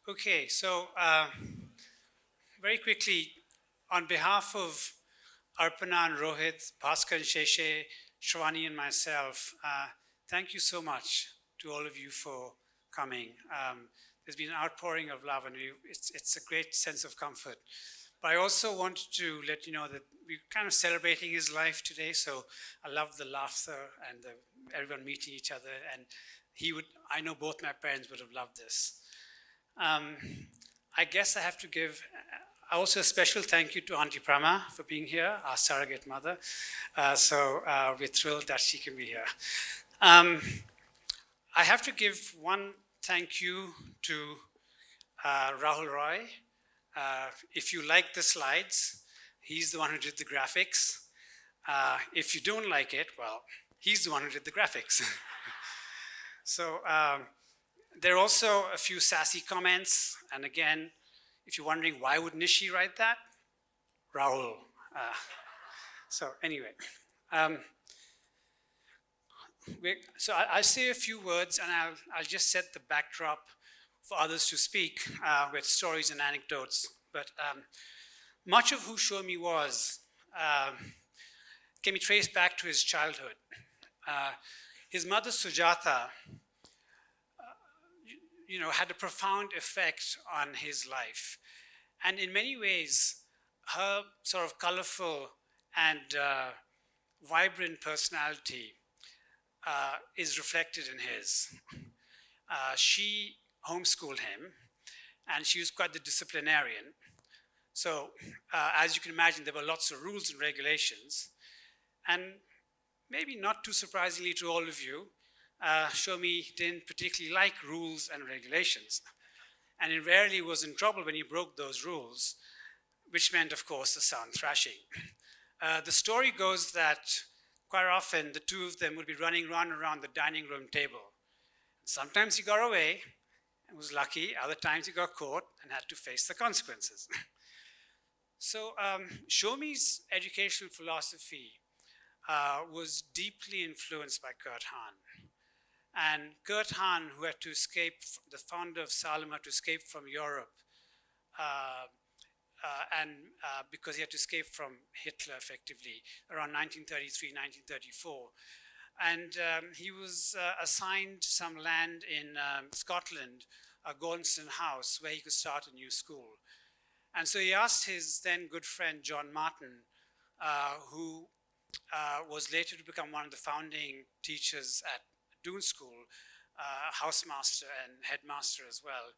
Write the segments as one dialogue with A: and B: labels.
A: Okay, so very quickly, on behalf of Arpana and Rohit, Bhaskar and Sheshe, Shravani and myself, thank you so much to all of you for coming. There's been an outpouring of love, and it's a great sense of comfort. But I also want to let you know that we're kind of celebrating his life today, so I love the laughter and everyone meeting each other. And I know both my parents would have loved this. Um, I guess I have to give also a special thank you to Auntie Prama for being here, our surrogate mother. We're thrilled that she can be here. Um, I have to give one thank you to Rahul Roy. If you like the slides, he's the one who did the graphics. If you don't like it, well, he's the one who did the graphics. So there are also a few sassy comments. And again, if you're wondering why would Nishi write that, Rahul. So anyway, I'll say a few words and I'll just set the backdrop for others to speak with stories and anecdotes. But much of who Shomie was can be traced back to his childhood. His mother Sujata, had a profound effect on his life, and in many ways, her sort of colorful and vibrant personality is reflected in his. She homeschooled him, and she was quite the disciplinarian. So, as you can imagine, there were lots of rules and regulations. And maybe not too surprisingly to all of you, Shomie didn't particularly like rules and regulations. And he rarely was in trouble when he broke those rules, which meant, of course, a sound thrashing. The story goes that quite often the two of them would be running around the dining room table. Sometimes he got away and was lucky, other times he got caught and had to face the consequences. So Shomie's educational philosophy was deeply influenced by Kurt Hahn. And Kurt Hahn, who had to escape, the founder of Salem, had to escape from Europe, because he had to escape from Hitler effectively around 1933, 1934. And he was assigned some land in Scotland, Gordonston House, where he could start a new school. And so he asked his then good friend, John Martin, who was later to become one of the founding teachers at Doon School, housemaster and headmaster as well.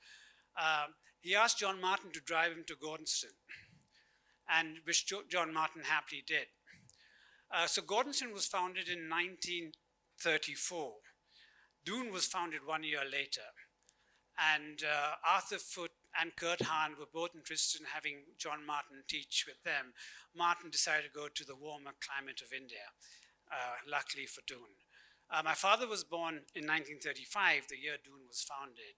A: He asked John Martin to drive him to Gordonston, and which John Martin happily did. So Gordonston was founded in 1934. Doon was founded 1 year later. And Arthur Foote and Kurt Hahn were both interested in having John Martin teach with them. Martin decided to go to the warmer climate of India, luckily for Doon. My father was born in 1935, the year Doon was founded.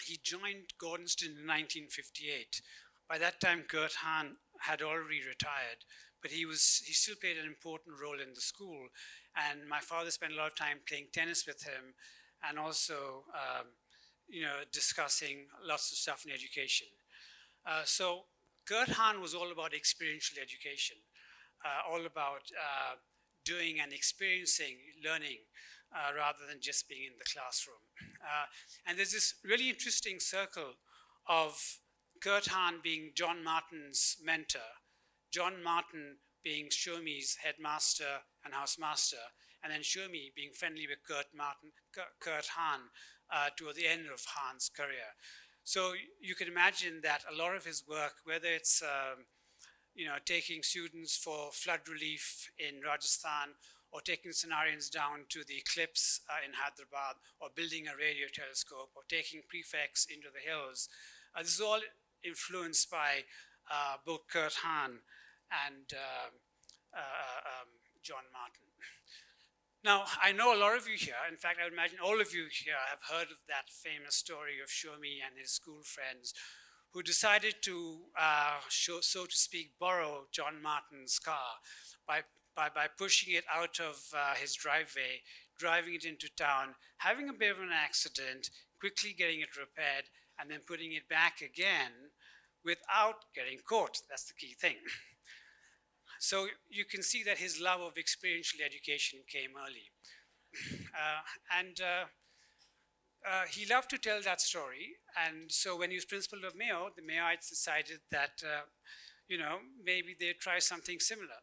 A: He joined Gordonston in 1958. By that time, Kurt Hahn had already retired, but he still played an important role in the school. And my father spent a lot of time playing tennis with him and also, discussing lots of stuff in education. So Kurt Hahn was all about experiential education, all about doing and experiencing learning rather than just being in the classroom. And there's this really interesting circle of Kurt Hahn being John Martin's mentor, John Martin being Shomie's headmaster and housemaster, and then Shomie being friendly with Kurt Hahn toward the end of Hahn's career. So you can imagine that a lot of his work, whether it's taking students for flood relief in Rajasthan, or taking Cenarians down to the eclipse in Hyderabad, or building a radio telescope, or taking prefects into the hills, this is all influenced by both Kurt Hahn and John Martin. Now, I know a lot of you here, in fact, I would imagine all of you here have heard of that famous story of Shomie and his school friends who decided to, so to speak, borrow John Martin's car by pushing it out of his driveway driving it into town, having a bit of an accident, quickly getting it repaired, and then putting it back again without getting caught. That's the key thing. So you can see that his love of experiential education came early. And he loved to tell that story. And so when he was principal of Mayo, the Mayoites decided that, maybe they'd try something similar.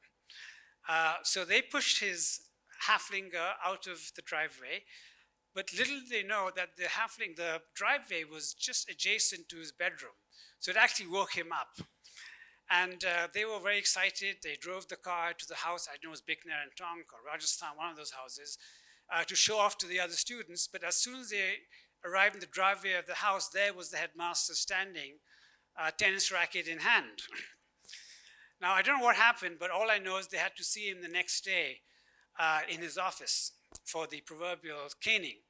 A: So they pushed his halflinger out of the driveway, but little did they know that the driveway was just adjacent to his bedroom. So it actually woke him up. And they were very excited. They drove the car to the house, I don't know it was Bikaner and Tonk or Rajasthan, one of those houses, to show off to the other students. But as soon as they arrived in the driveway of the house, there was the headmaster standing, tennis racket in hand. Now, I don't know what happened, but all I know is they had to see him the next day in his office for the proverbial caning.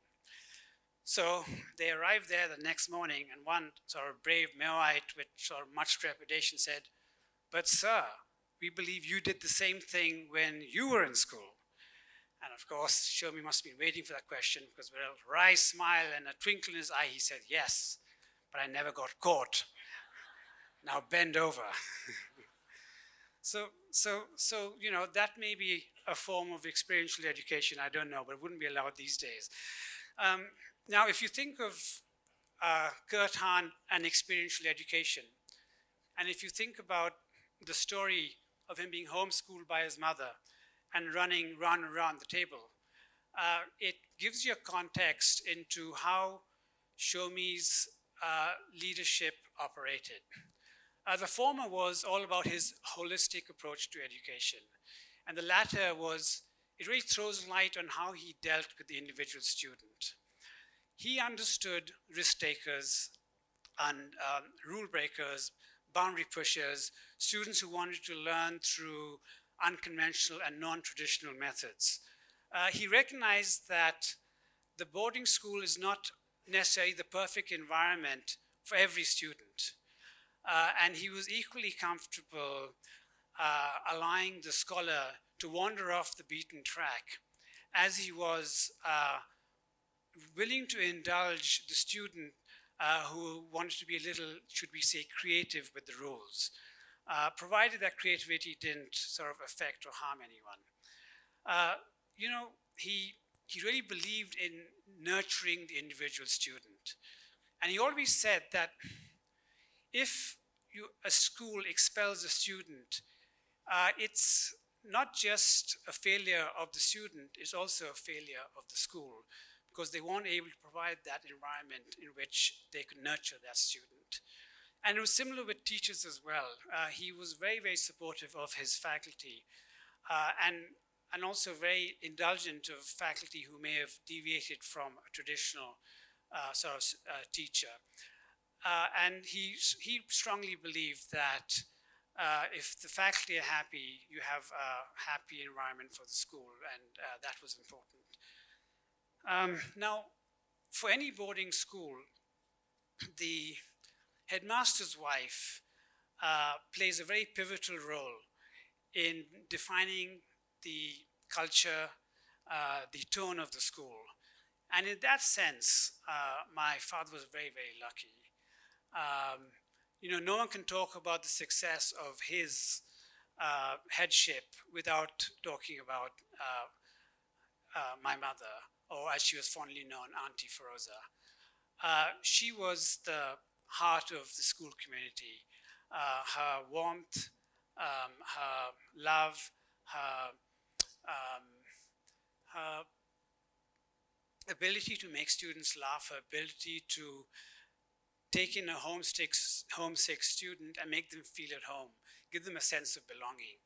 A: So they arrived there the next morning, and one sort of brave Mayoite with sort of much trepidation said, "But sir, we believe you did the same thing when you were in school." And of course, Shomie must have been waiting for that question, because with a wry smile and a twinkle in his eye, he said, "Yes, but I never got caught. Now bend over." So that may be a form of experiential education, I don't know, but it wouldn't be allowed these days. Now, if you think of Kurt Hahn and experiential education, and if you think about the story of him being homeschooled by his mother and running round and round the table, it gives you a context into how Shomie's leadership operated. The former was all about his holistic approach to education, and the latter it really throws light on how he dealt with the individual student. He understood risk takers and rule breakers, boundary pushers, students who wanted to learn through unconventional and non-traditional methods. He recognized that the boarding school is not necessarily the perfect environment for every student. And he was equally comfortable allowing the scholar to wander off the beaten track, as he was willing to indulge the student who wanted to be a little, should we say, creative with the rules, provided that creativity didn't sort of affect or harm anyone. He really believed in nurturing the individual student. And he always said that if a school expels a student, it's not just a failure of the student, it's also a failure of the school, because they weren't able to provide that environment in which they could nurture that student. And it was similar with teachers as well. He was very, very supportive of his faculty, and also very indulgent of faculty who may have deviated from a traditional teacher. And he strongly believed that if the faculty are happy, you have a happy environment for the school, and that was important. Now, for any boarding school, the headmaster's wife plays a very pivotal role in defining the culture, the tone of the school. And in that sense, my father was very, very lucky. No one can talk about the success of his headship without talking about my mother, or as she was fondly known, Auntie Feroza. She was the heart of the school community. Her warmth, her love, her ability to make students laugh, her ability to take in a homesick student and make them feel at home, give them a sense of belonging.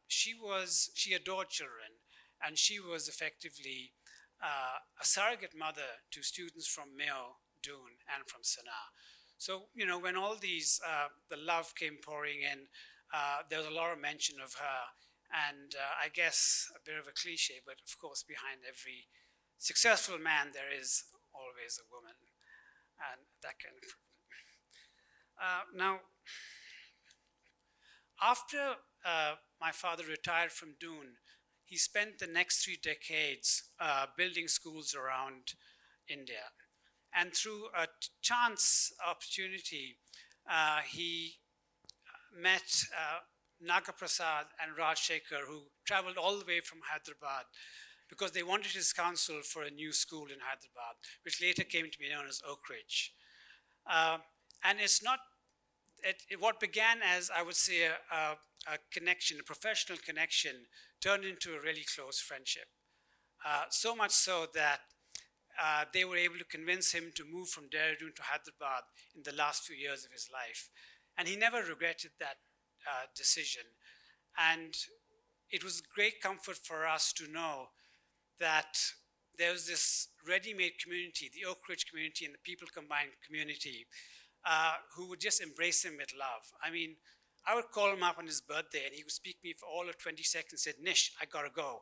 A: She adored children, and she was effectively a surrogate mother to students from Mayo, Doon, and from Sanaa. So, when all these, the love came pouring in, there was a lot of mention of her, and I guess a bit of a cliche, but of course behind every successful man there is always a woman, and that kind of. Now, after my father retired from Doon, he spent the next 3 decades building schools around India. And through a chance opportunity, he met Nagaprasad and Rajshekhar, who traveled all the way from Hyderabad because they wanted his counsel for a new school in Hyderabad, which later came to be known as Oak Ridge. And it's not, what began as, I would say, a connection, a professional connection, turned into a really close friendship. So much so that they were able to convince him to move from Dehradun to Hyderabad in the last few years of his life. And he never regretted that decision. And it was great comfort for us to know that there was this ready-made community, the Oak Ridge community and the People Combined community, who would just embrace him with love. I mean, I would call him up on his birthday and he would speak to me for all of 20 seconds and said, Nish, I gotta go.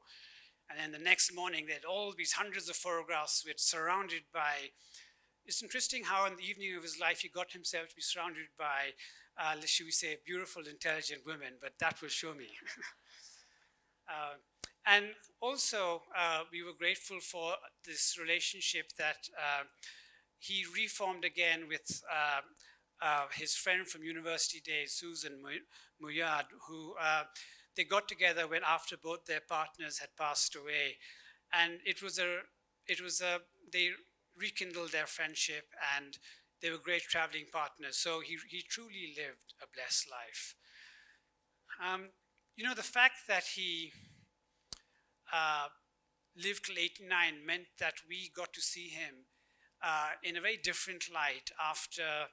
A: And then the next morning, they had all these hundreds of photographs with surrounded by, it's interesting how in the evening of his life, he got himself to be surrounded by, should we say, beautiful, intelligent women, but that will show me. And also, we were grateful for this relationship that he reformed again with his friend from university days, Susan Muyad, who they got together when after both their partners had passed away, and they rekindled their friendship, and they were great traveling partners. So he truly lived a blessed life. You know, the fact that he lived till 89 meant that we got to see him in a very different light after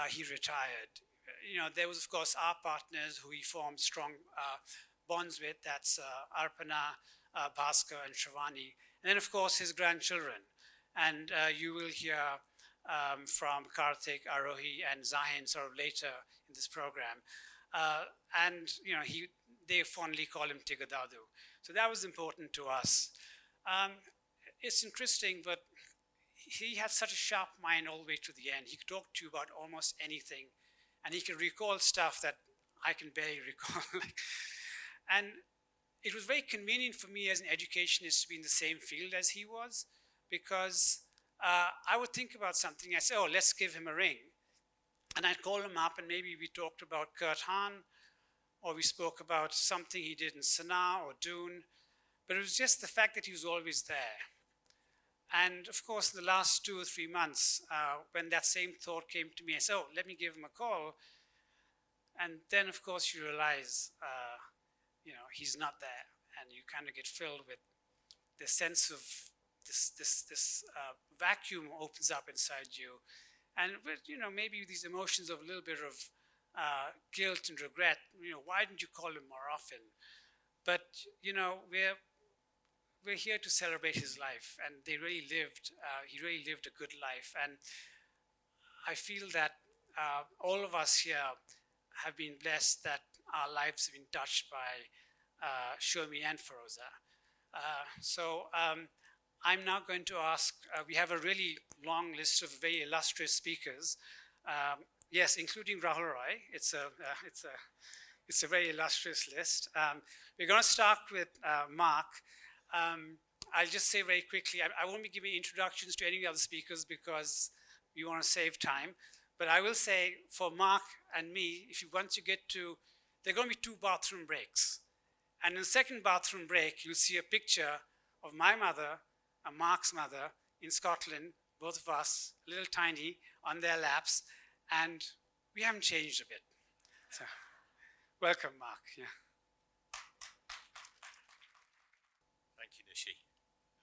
A: he retired. You know, there was, of course, our partners who he formed strong bonds with. That's Arpana, Bhaskar, and Shravani. And then, of course, his grandchildren. And you will hear from Karthik, Arohi, and Zahin sort of later in this program. And, you know, they fondly call him Tigadadu. So that was important to us. It's interesting, but he had such a sharp mind all the way to the end. He could talk to you about almost anything, and he could recall stuff that I can barely recall. And it was very convenient for me as an educationist to be in the same field as he was, because I would think about something, I say, oh, let's give him a ring. And I'd call him up, and maybe we talked about Kurt Hahn, or we spoke about something he did in Sanaa or Dune, but it was just the fact that he was always there. And of course, the last 2 or 3 months, when that same thought came to me, I said, oh, let me give him a call. And then, of course, you realize, you know, he's not there. And you kind of get filled with this sense of this vacuum opens up inside you. And, you know, maybe these emotions of a little bit of guilt and regret, you know, why didn't you call him more often? But, you know, we're here to celebrate his life, and he really lived a good life. And I feel that all of us here have been blessed that our lives have been touched by Shomie and Feroza. So I'm now going to ask, we have a really long list of very illustrious speakers. Yes, including Rahul Roy. It's a very illustrious list. We're going to start with Mark. I'll just say very quickly, I won't be giving introductions to any of the other speakers because we want to save time. But I will say for Mark and me, once you get to, there are going to be 2 bathroom breaks. And in the second bathroom break, you'll see a picture of my mother and Mark's mother in Scotland, both of us, a little tiny, on their laps. And we haven't changed a bit. So, welcome, Mark. Yeah.
B: Thank you, Nishi.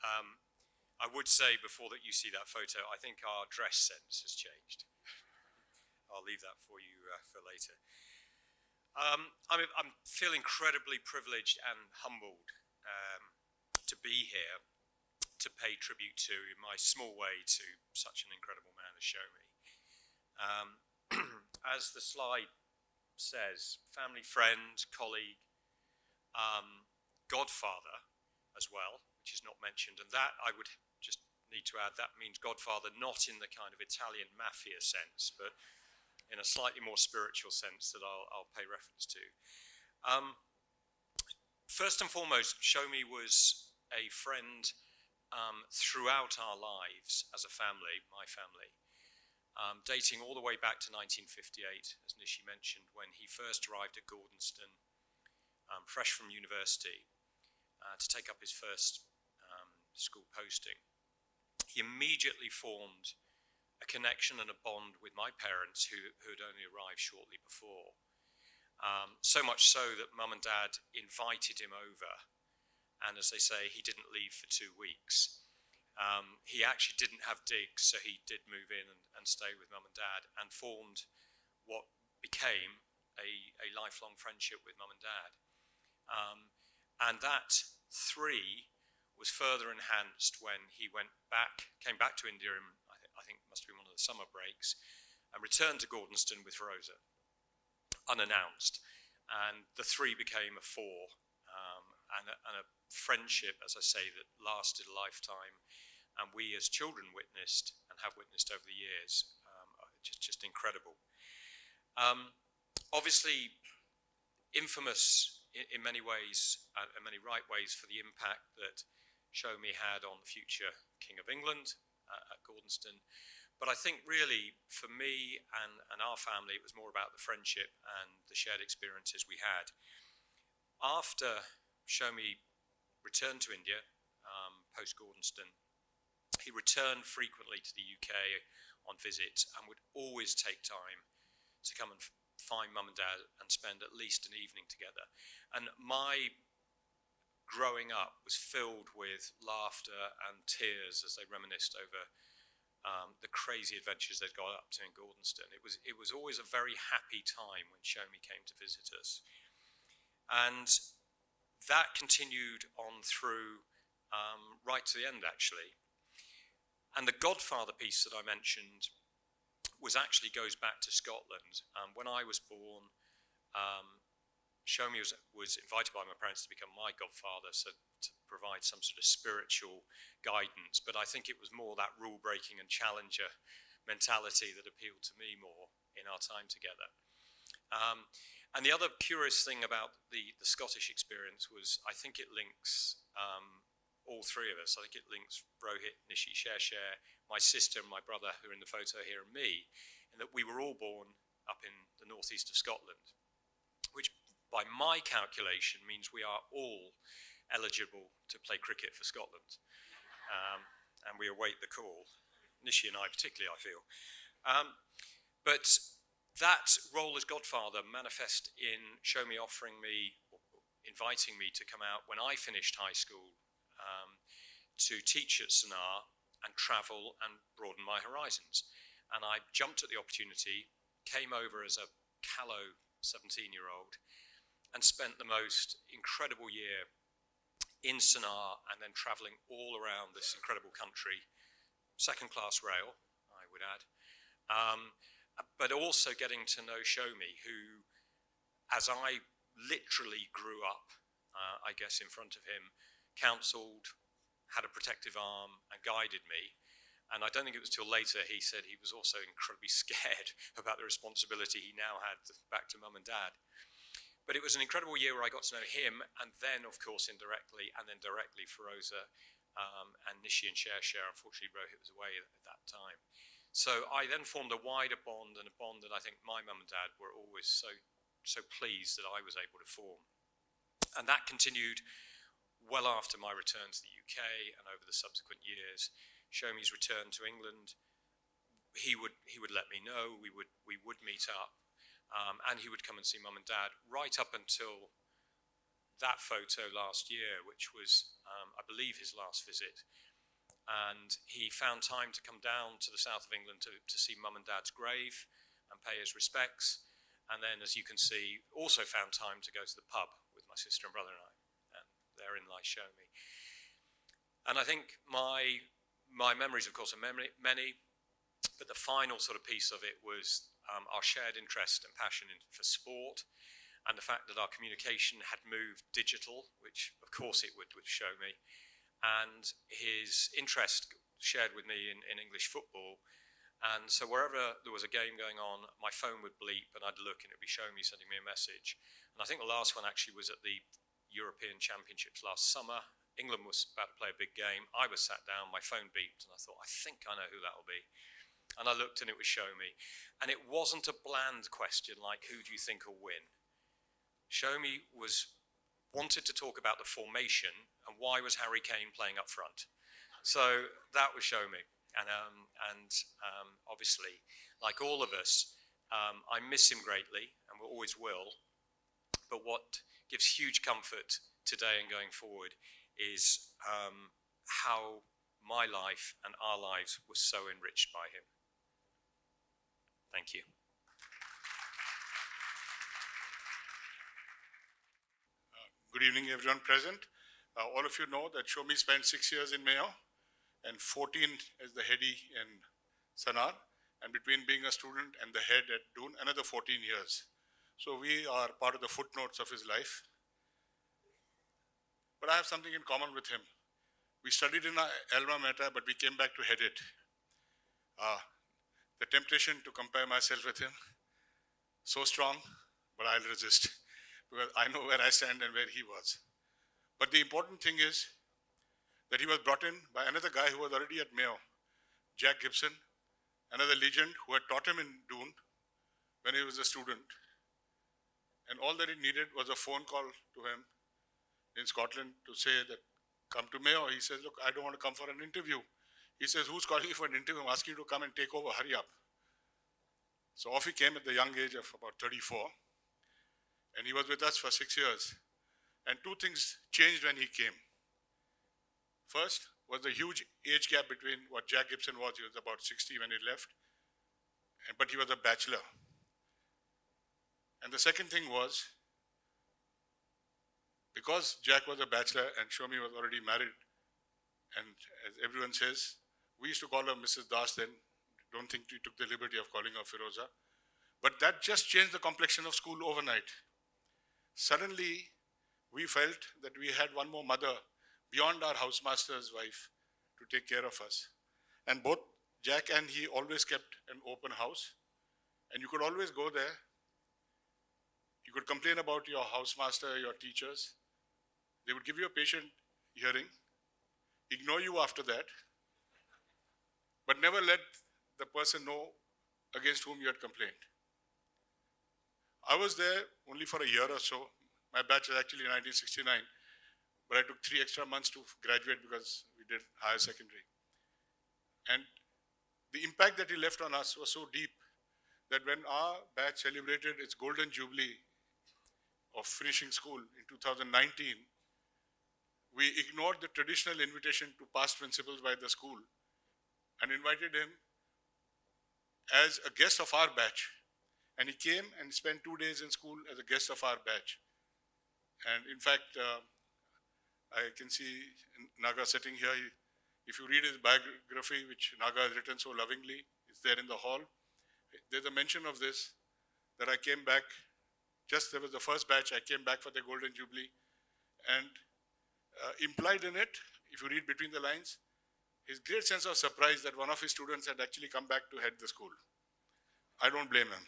B: I would say before that you see that photo, I think our dress sense has changed. I'll leave that for you for later. I feel incredibly privileged and humbled to be here to pay tribute to, in my small way, to such an incredible man as Shomie. As the slide says, family friend, colleague, godfather as well, which is not mentioned. And that, I would just need to add, that means godfather not in the kind of Italian mafia sense, but in a slightly more spiritual sense that I'll pay reference to. First and foremost, Shomie was a friend throughout our lives as a family, my family, dating all the way back to 1958, as Nishi mentioned, when he first arrived at Gordonston, fresh from university, to take up his first school posting. He immediately formed a connection and a bond with my parents who had only arrived shortly before. So much so that Mum and Dad invited him over, and as they say, he didn't leave for 2 weeks. He actually didn't have digs, so he did move in and stay with Mum and Dad, and formed what became a lifelong friendship with Mum and Dad. And that was further enhanced when he came back to India in, I think must have been one of the summer breaks, and returned to Gordonston with Rosa, unannounced. And the 3 became a 4, and a friendship, as I say, that lasted a lifetime, and we as children witnessed and have witnessed over the years. Just incredible. Obviously, infamous in many ways, in many right ways, for the impact that Shomie had on the future King of England at Gordonston. But I think really, for me and our family, it was more about the friendship and the shared experiences we had. After Shomie returned to India, post-Gordonston, he returned frequently to the UK on visits and would always take time to come and find Mum and Dad and spend at least an evening together. And my growing up was filled with laughter and tears as they reminisced over the crazy adventures they'd got up to in Gordonston. It was always a very happy time when Shomie came to visit us. And that continued on through right to the end, actually. And the Godfather piece that I mentioned actually goes back to Scotland. When I was born, Shomie was invited by my parents to become my godfather, so to provide some sort of spiritual guidance. But I think it was more that rule-breaking and challenger mentality that appealed to me more in our time together. And the other curious thing about the Scottish experience was I think it links all 3 of us. I think it links Rohit, Nishi, Share, my sister and my brother who are in the photo here, and me, in that we were all born up in the northeast of Scotland, which by my calculation means we are all eligible to play cricket for Scotland. And we await the call. Nishi and I particularly, I feel. But that role as godfather manifest in Shomie inviting me to come out when I finished high school to teach at Sanar and travel and broaden my horizons. And I jumped at the opportunity, came over as a callow 17-year-old, and spent the most incredible year in Sanar and then travelling all around this incredible country, second-class rail, I would add, but also getting to know Shomie, who, as I literally grew up, I guess, in front of him, counselled, had a protective arm, and guided me. And I don't think it was till later he said he was also incredibly scared about the responsibility he now had back to Mum and Dad. But it was an incredible year where I got to know him, and then, of course, indirectly, and then directly for Rosa and Nishi and Share. Unfortunately, Rohit was away at that time. So I then formed a wider bond, and a bond that I think my mum and dad were always so pleased that I was able to form. And that continued well after my return to the UK and over the subsequent years. Shomie's return to England, he would let me know, we would meet up, and he would come and see Mum and Dad right up until that photo last year, which was, I believe, his last visit. And he found time to come down to the south of England to see Mum and Dad's grave and pay his respects. And then, as you can see, also found time to go to the pub with my sister and brother and I. And therein lies Shomie. And I think my memories, of course, are many, but the final sort of piece of it was our shared interest and passion for sport, and the fact that our communication had moved digital, which of course it would with Shomie, and his interest shared with me in English football. And so wherever there was a game going on, my phone would bleep and I'd look and it'd be Shomie sending me a message. And I think the last one actually was at the European Championships last summer. England was about to play a big game. I was sat down, my phone beeped, and I thought, I think I know who that will be. And I looked and it was Shomie. And it wasn't a bland question like, who do you think will win? Shomie wanted to talk about the formation and why was Harry Kane playing up front. So that was Shomie. And obviously, like all of us, I miss him greatly and we always will. But what gives huge comfort today and going forward is how my life and our lives were so enriched by him. Thank you.
C: Good evening, everyone present. All of you know that Shomie spent 6 years in Mayo and 14 as the heady in Sanar, and between being a student and the head at Doon, another 14 years. So we are part of the footnotes of his life. But I have something in common with him. We studied in our alma mater, but we came back to head it. The temptation to compare myself with him, so strong, but I'll resist because I know where I stand and where he was. But the important thing is that he was brought in by another guy who was already at Mayo, Jack Gibson, another legend who had taught him in Doon when he was a student. And all that he needed was a phone call to him in Scotland to say that, come to Mayo. He says, look, I don't want to come for an interview. He says, who's calling you for an interview? I'm asking you to come and take over, hurry up. So off he came at the young age of about 34. And he was with us for 6 years. And two things changed when he came. First was the huge age gap between what Jack Gibson was. He was about 60 when he left, but he was a bachelor. And the second thing was, because Jack was a bachelor and Shomie was already married, and as everyone says, we used to call her Mrs. Das then. Don't think we took the liberty of calling her Firoza. But that just changed the complexion of school overnight. Suddenly, we felt that we had one more mother beyond our housemaster's wife to take care of us. And both Jack and he always kept an open house. And you could always go there. You could complain about your housemaster, your teachers. They would give you a patient hearing, ignore you after that, but never let the person know against whom you had complained. I was there only for a year or so. My batch was actually 1969, but I took 3 extra months to graduate because we did higher secondary. And the impact that he left on us was so deep that when our batch celebrated its golden jubilee of finishing school in 2019, we ignored the traditional invitation to past principals by the school and invited him as a guest of our batch. And he came and spent 2 days in school as a guest of our batch. And in fact, I can see Naga sitting here. If you read his biography, which Naga has written so lovingly, it's there in the hall. There's a mention of this, that I came back, there was the first batch, I came back for the Golden Jubilee. And implied in it, if you read between the lines, his great sense of surprise that one of his students had actually come back to head the school. I don't blame him.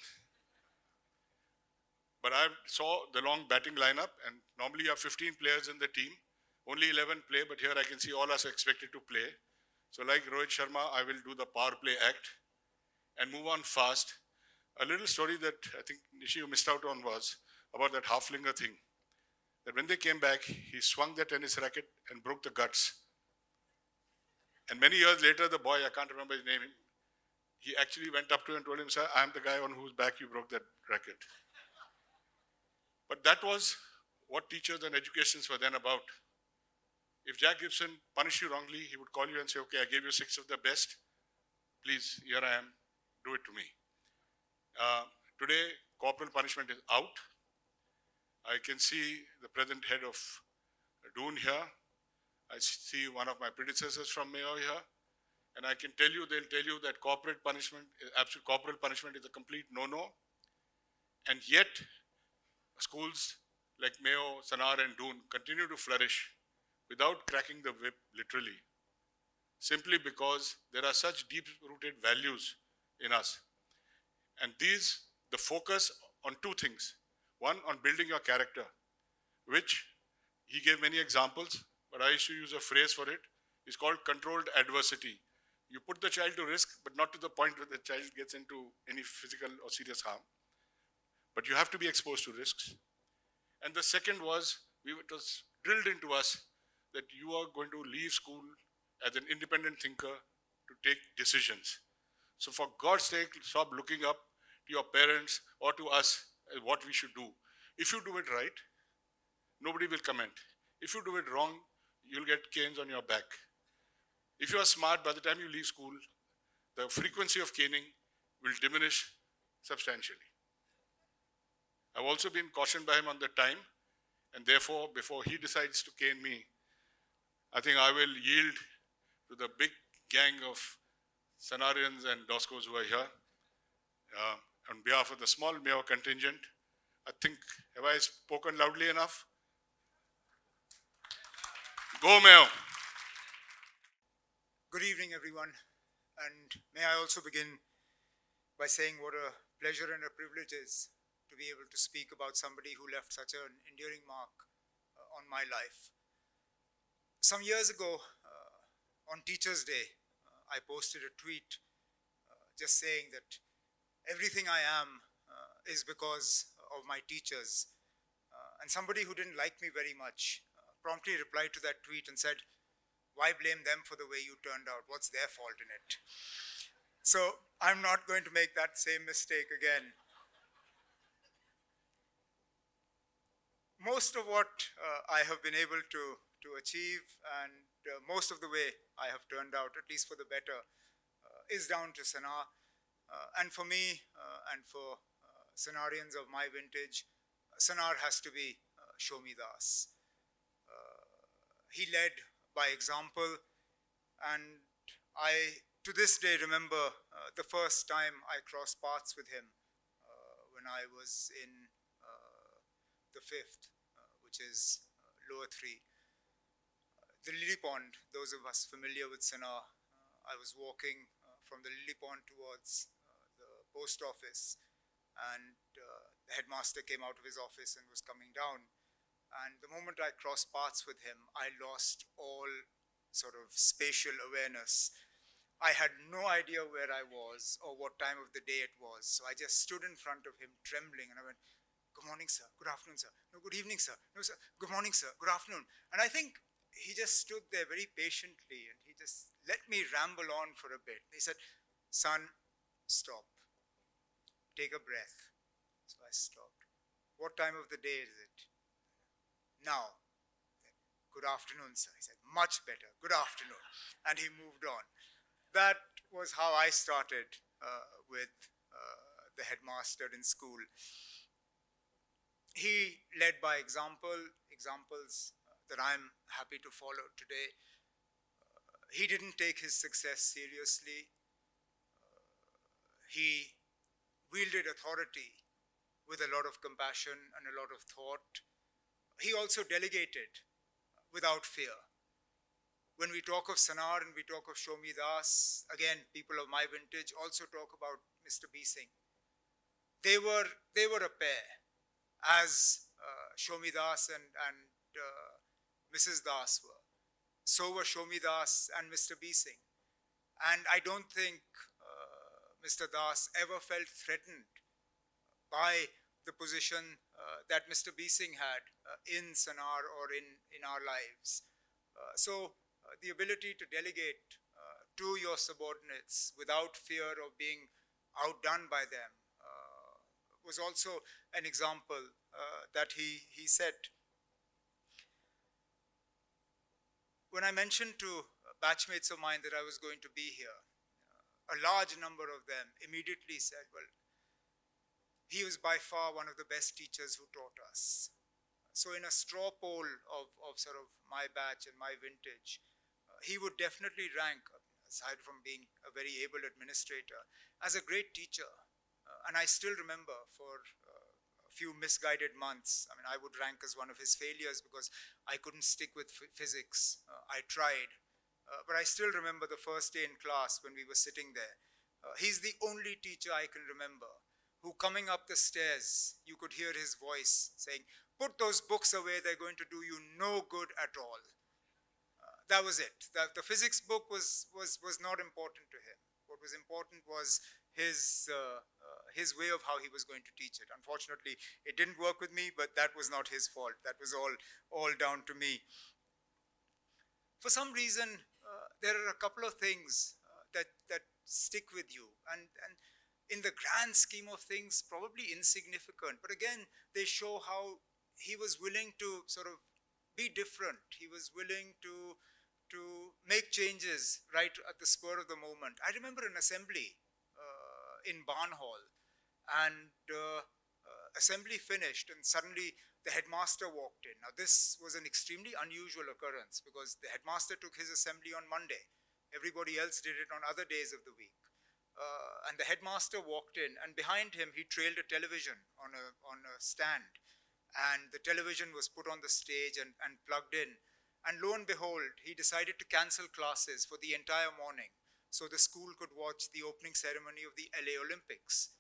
C: But I saw the long batting lineup, and normally you have 15 players in the team. Only 11 play, but here I can see all us expected to play. So like Rohit Sharma, I will do the power play act and move on fast. A little story that I think Nishi you missed out on was about that halflinger thing. That when they came back, he swung the tennis racket and broke the guts. And many years later, the boy, I can't remember his name, he actually went up to him and told him, sir, I'm the guy on whose back you broke that racket. But that was what teachers and educations were then about. If Jack Gibson punished you wrongly, he would call you and say, okay, I gave you 6 of the best. Please, here I am, do it to me. Today, corporal punishment is out. I can see the present head of Doon here. I see one of my predecessors from Mayo here. And I can tell you, they'll tell you that corporal punishment is a complete no-no. And yet, schools like Mayo, Sanar and Doon continue to flourish without cracking the whip, literally. Simply because there are such deep-rooted values in us. And the focus on 2 things. One, on building your character, which he gave many examples, but I used to use a phrase for it. It's called controlled adversity. You put the child to risk, but not to the point where the child gets into any physical or serious harm. But you have to be exposed to risks. And the second was, it was drilled into us that you are going to leave school as an independent thinker to take decisions. So for God's sake, stop looking up to your parents or to us as what we should do. If you do it right, nobody will comment. If you do it wrong, you'll get canes on your back. If you are smart, by the time you leave school, the frequency of caning will diminish substantially. I've also been cautioned by him on the time, and therefore, before he decides to cane me, I think I will yield to the big gang of Sanarians and Doscos who are here. On behalf of the small Mayo contingent, I think, have I spoken loudly enough? Go Mayo!
D: Good evening, everyone, and may I also begin by saying what a pleasure and a privilege it is to be able to speak about somebody who left such an enduring mark on my life. Some years ago, on Teachers' Day, I posted a tweet just saying that everything I am is because of my teachers. And somebody who didn't like me very much promptly replied to that tweet and said, "Why blame them for the way you turned out? What's their fault in it?" So I'm not going to make that same mistake again. Most of what I have been able to achieve, and most of the way I have turned out, at least for the better, is down to Sanar. And for me, and for Sanarians of my vintage, Sanar has to be Shomie Das. He led by example, and I, to this day, remember the first time I crossed paths with him when I was in the 5th, which is lower 3. The Lily Pond, those of us familiar with Sanar, I was walking from the Lily Pond towards the post office, and the headmaster came out of his office and was coming down. And the moment I crossed paths with him, I lost all sort of spatial awareness. I had no idea where I was or what time of the day it was. So I just stood in front of him trembling, and I went, "Good morning, sir. Good afternoon, sir. No, good evening, sir. No, sir. Good morning, sir. Good afternoon." And I think he just stood there very patiently, and he just let me ramble on for a bit. He said, "Son, stop. Take a breath." So I stopped. "What time of the day is it?" "Now." "Good afternoon, sir." He said, "Much better. Good afternoon." And he moved on. That was how I started with the headmaster in school. He led by examples that I'm happy to follow today. He didn't take his success seriously. He wielded authority with a lot of compassion and a lot of thought. He also delegated without fear. When we talk of Sanar and we talk of Shomie Das, again, people of my vintage also talk about Mr. B. Singh. They were a pair, as Shomie Das and Mrs. Das were. So were Shomie Das and Mr. B. Singh. And I don't think Mr. Das ever felt threatened by the position that Mr. B. Singh had in Sanar or in our lives. So the ability to delegate to your subordinates without fear of being outdone by them was also an example that he set. When I mentioned to batchmates of mine that I was going to be here, a large number of them immediately said, "Well, he was by far one of the best teachers who taught us." So in a straw poll of sort of my batch and my vintage, he would definitely rank, aside from being a very able administrator, as a great teacher. And I still remember for a few misguided months, I would rank as one of his failures because I couldn't stick with physics. I tried. But I still remember the first day in class when we were sitting there. He's the only teacher I can remember who, coming up the stairs, you could hear his voice saying, put those books away, they're going to do you no good at all. That was it. The physics book was not important to him. What was important was his way of how he was going to teach it. Unfortunately, it didn't work with me, but that was not his fault. That was all down to me. For some reason, there are a couple of things that stick with you, and in the grand scheme of things, probably insignificant. But again, they show how he was willing to sort of be different. He was willing to make changes right at the spur of the moment. I remember an assembly in Barn Hall, and assembly finished, and suddenly the headmaster walked in. Now, this was an extremely unusual occurrence because the headmaster took his assembly on Monday. Everybody else did it on other days of the week. And the headmaster walked in, and behind him he trailed a television on a stand, and the television was put on the stage and plugged in. And lo and behold, he decided to cancel classes for the entire morning so the school could watch the opening ceremony of the LA Olympics.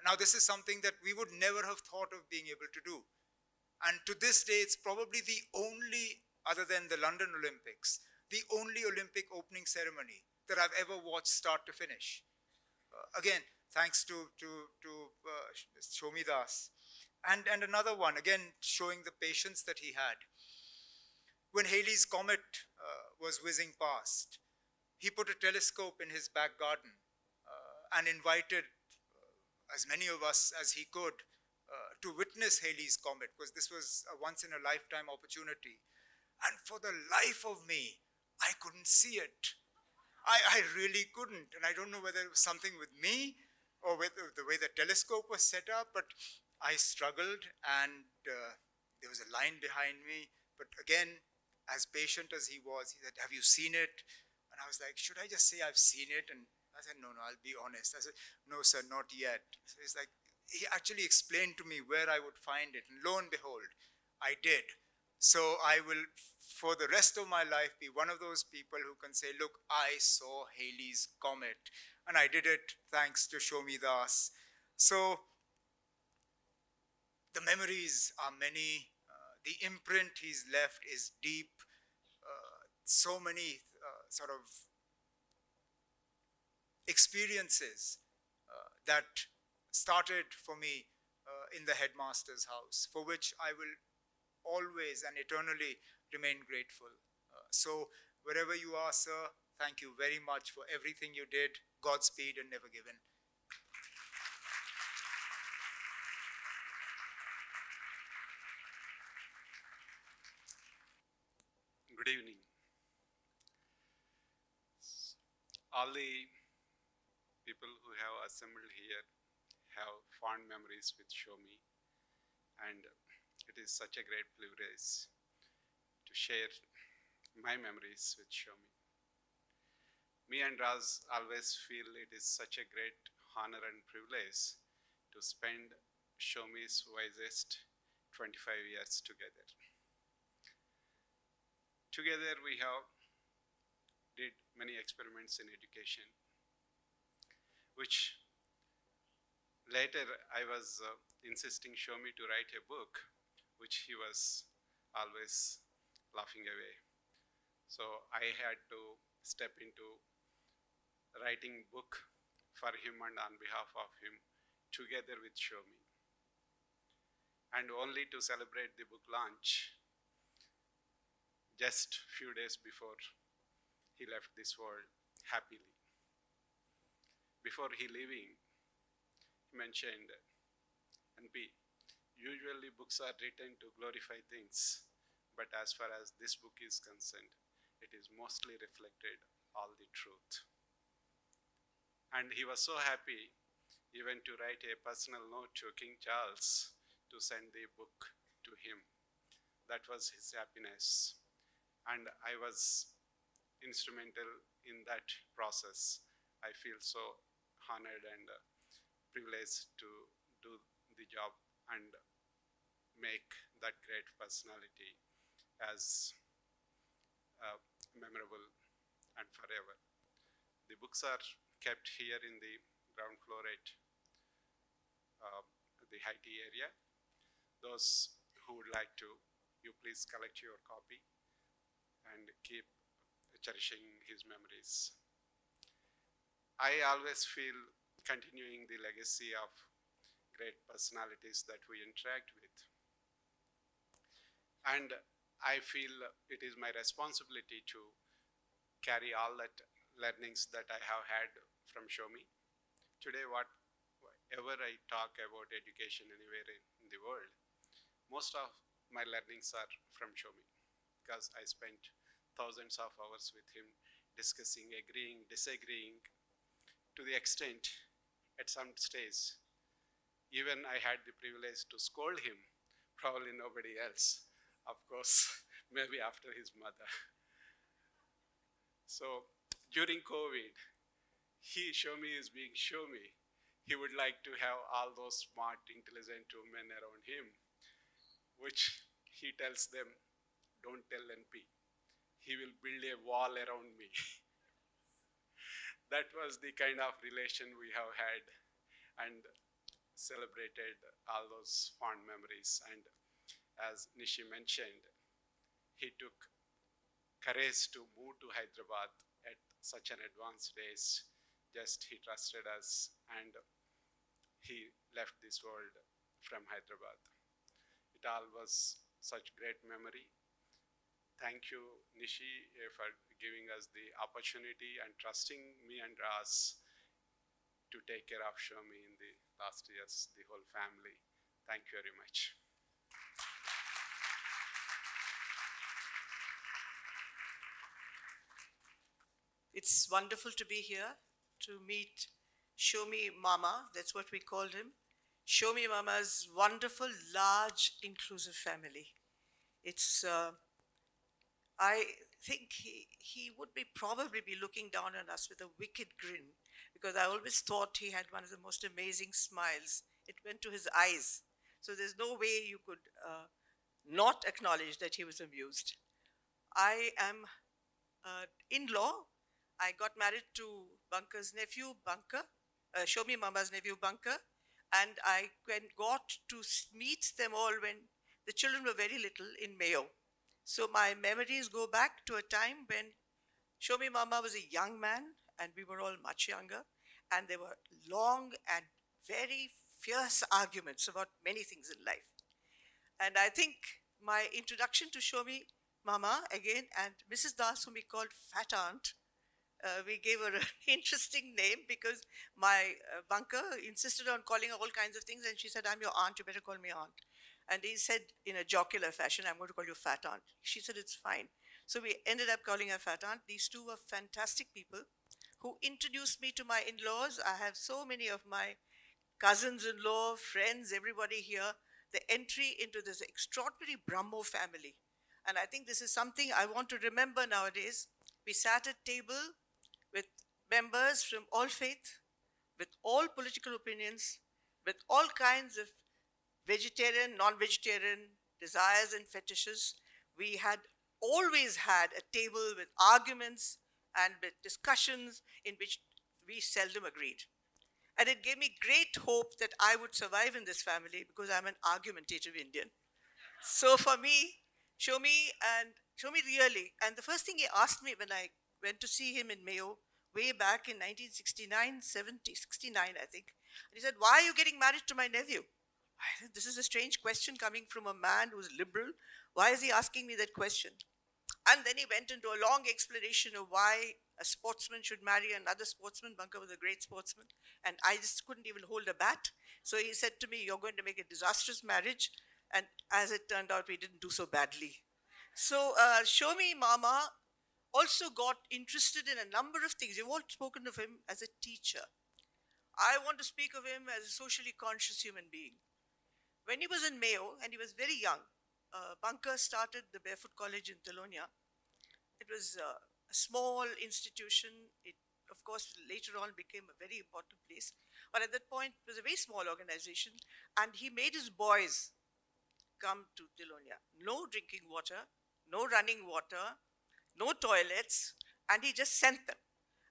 D: Now, this is something that we would never have thought of being able to do. And to this day, it's probably the only, other than the London Olympics, the only Olympic opening ceremony that I've ever watched start to finish. Again, thanks to Shomie Das. And another one, again, showing the patience that he had. When Halley's Comet was whizzing past, he put a telescope in his back garden and invited as many of us as he could to witness Halley's Comet, because this was a once-in-a-lifetime opportunity. And for the life of me, I couldn't see it. I really couldn't. And I don't know whether it was something with me or with the way the telescope was set up, but I struggled, and there was a line behind me. But again, as patient as he was, he said, "Have you seen it?" And I was like, "Should I just say I've seen it?" And I said, "No, I'll be honest." I said, "No, sir, not yet." So he's like, he actually explained to me where I would find it. And lo and behold, I did. So I will, for the rest of my life, be one of those people who can say, "Look, I saw Halley's Comet." And I did it thanks to Shomie Das. So the memories are many. The imprint he's left is deep. So many sort of experiences that started for me in the headmaster's house, for which I will always and eternally remain grateful. So wherever you are, sir, thank you very much for everything you did. Godspeed and never give in.
E: Good evening. All the people who have assembled here have fond memories with Shomie, and it is such a great privilege to share my memories with Shomie. Me and Raz always feel it is such a great honor and privilege to spend Shomie's wisest 25 years together. Together we have did many experiments in education, which later I was insisting Shomie to write a book, which he was always laughing away. So I had to step into writing book for him and on behalf of him together with Shomie. And only to celebrate the book launch, just few days before he left this world happily. Before he leaving, he mentioned, "NP, usually books are written to glorify things, but as far as this book is concerned, it is mostly reflected all the truth." And he was so happy even to write a personal note to King Charles to send the book to him. That was his happiness. And I was instrumental in that process. I feel so honored and privileged to do the job and make that great personality as memorable and forever. The books are kept here in the ground floor at the high tea area. Those who would like to, you please collect your copy and keep cherishing his memories. I always feel continuing the legacy of great personalities that we interact with. And I feel it is my responsibility to carry all that learnings that I have had from Shomie. Today, whatever I talk about education anywhere in the world, most of my learnings are from Shomie because I spent thousands of hours with him discussing, agreeing, disagreeing, to the extent at some stage, even I had the privilege to scold him, probably nobody else, of course, maybe after his mother. So during COVID, Shomie is being Shomie. He would like to have all those smart, intelligent women around him, which he tells them, don't tell NP. He will build a wall around me. That was the kind of relation we have had and celebrated all those fond memories. And as Nishi mentioned, he took courage to move to Hyderabad at such an advanced age. Just he trusted us and he left this world from Hyderabad. It all was such great memory. Thank you, Nishi, for giving us the opportunity and trusting me and us to take care of Shomie in the last years, the whole family. Thank you very much.
F: It's wonderful to be here to meet Shomie Mama, that's what we called him. Shomie Mama's wonderful, large, inclusive family. It's, I think he would probably be looking down on us with a wicked grin, because I always thought he had one of the most amazing smiles. It went to his eyes. So there's no way you could not acknowledge that he was amused. I am in-law. I got married to Banker's nephew, Shomie Mama's nephew, Banker, and I got to meet them all when the children were very little in Mayo. So my memories go back to a time when Shomie Mama was a young man and we were all much younger, and there were long and very fierce arguments about many things in life. And I think my introduction to Shomie Mama again and Mrs. Das, whom we called Fat Aunt, we gave her an interesting name because my Bunker insisted on calling her all kinds of things, and she said, I'm your aunt, you better call me aunt. And he said in a jocular fashion, I'm going to call you Fat Aunt. She said, it's fine. So we ended up calling her Fat Aunt. These two were fantastic people who introduced me to my in-laws. I have so many of my cousins-in-law, friends, everybody here, the entry into this extraordinary Brahmo family. And I think this is something I want to remember nowadays. We sat at table with members from all faith, with all political opinions, with all kinds of vegetarian, non-vegetarian desires and fetishes. We had always had a table with arguments and with discussions in which we seldom agreed. And it gave me great hope that I would survive in this family because I'm an argumentative Indian. So for me, Shomie really, and the first thing he asked me when I went to see him in Mayo way back in 1969, 69, I think. And he said, why are you getting married to my nephew? I said, this is a strange question coming from a man who's liberal. Why is he asking me that question? And then he went into a long explanation of why a sportsman should marry another sportsman. Bunker was a great sportsman. And I just couldn't even hold a bat. So he said to me, you're going to make a disastrous marriage. And as it turned out, we didn't do so badly. So Shomie Mama also got interested in a number of things. You've all spoken of him as a teacher. I want to speak of him as a socially conscious human being. When he was in Mayo, and he was very young, Bunker started the Barefoot College in Telonia. It was a small institution. It, of course, later on became a very important place. But at that point, it was a very small organization. And he made his boys come to Telonia. No drinking water, no running water, no toilets, and he just sent them.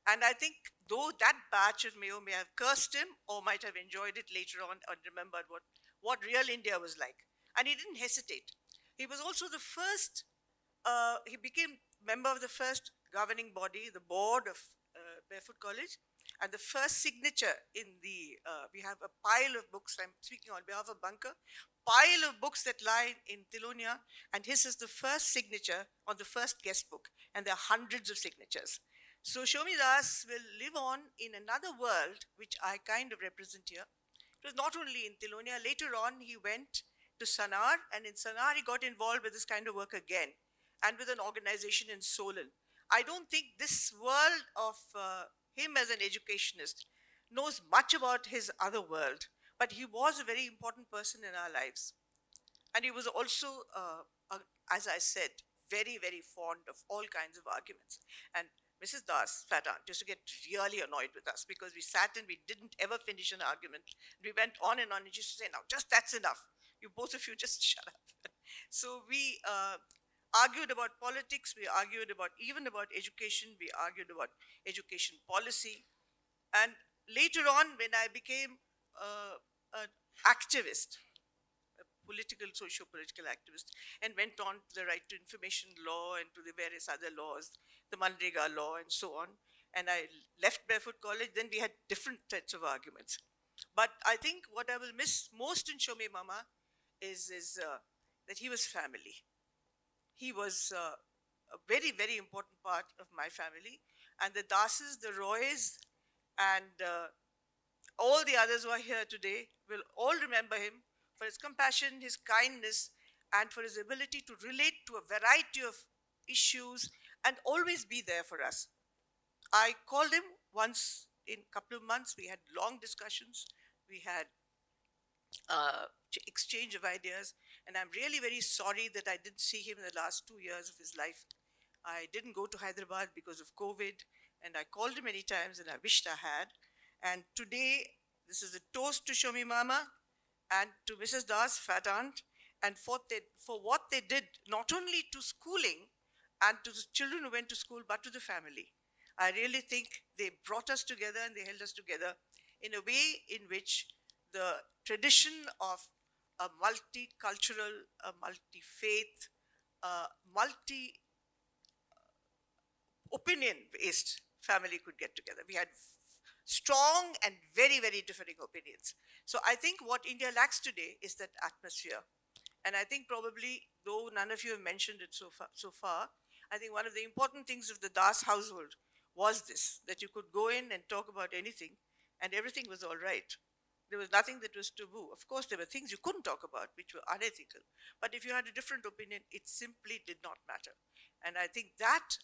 F: And I think though that batch of Mayo may have cursed him or might have enjoyed it later on or remembered what real India was like. And he didn't hesitate. He was also the first, he became member of the first governing body, the board of Barefoot College, and the first signature in the, we have a pile of books, I'm speaking on behalf of Bunker, pile of books that lie in Tilonia, and his is the first signature on the first guest book, and there are hundreds of signatures. So Shomie Das will live on in another world, which I kind of represent here. It was not only in Tilonia, later on he went to Sanar, and in Sanar he got involved with this kind of work again, and with an organization in Solon. I don't think this world of him as an educationist knows much about his other world, but he was a very important person in our lives. And he was also, as I said, very, very fond of all kinds of arguments. And Mrs. Das, fat aunt, used to get really annoyed with us because we sat and we didn't ever finish an argument. We went on, and she used to say, now, just that's enough. You both of you just shut up. So we argued about politics, we argued about even about education, we argued about education policy. And later on, when I became an activist, a political, socio-political activist, and went on to the right to information law and to the various other laws, the Manrega law and so on, and I left Barefoot College, then we had different sets of arguments. But I think what I will miss most in Shomie Mama is that he was family. He was a very, very important part of my family. And the Dases, the Roys, and all the others who are here today will all remember him for his compassion, his kindness, and for his ability to relate to a variety of issues and always be there for us. I called him once in a couple of months. We had long discussions. We had exchange of ideas, and I'm really very sorry that I didn't see him in the last 2 years of his life. I didn't go to Hyderabad because of COVID, and I called him many times, and I wished I had. And today, this is a toast to Shomie Mama and to Mrs. Das, fat aunt, and for what they did, not only to schooling and to the children who went to school, but to the family. I really think they brought us together and they held us together in a way in which the tradition of a multicultural, a multi-faith, multi-opinion-based family could get together. We had strong and very, very differing opinions. So I think what India lacks today is that atmosphere. And I think probably, though none of you have mentioned it so far, I think one of the important things of the Das household was this, that you could go in and talk about anything and everything was all right. There was nothing that was taboo. Of course, there were things you couldn't talk about which were unethical. But if you had a different opinion, it simply did not matter. And I think that,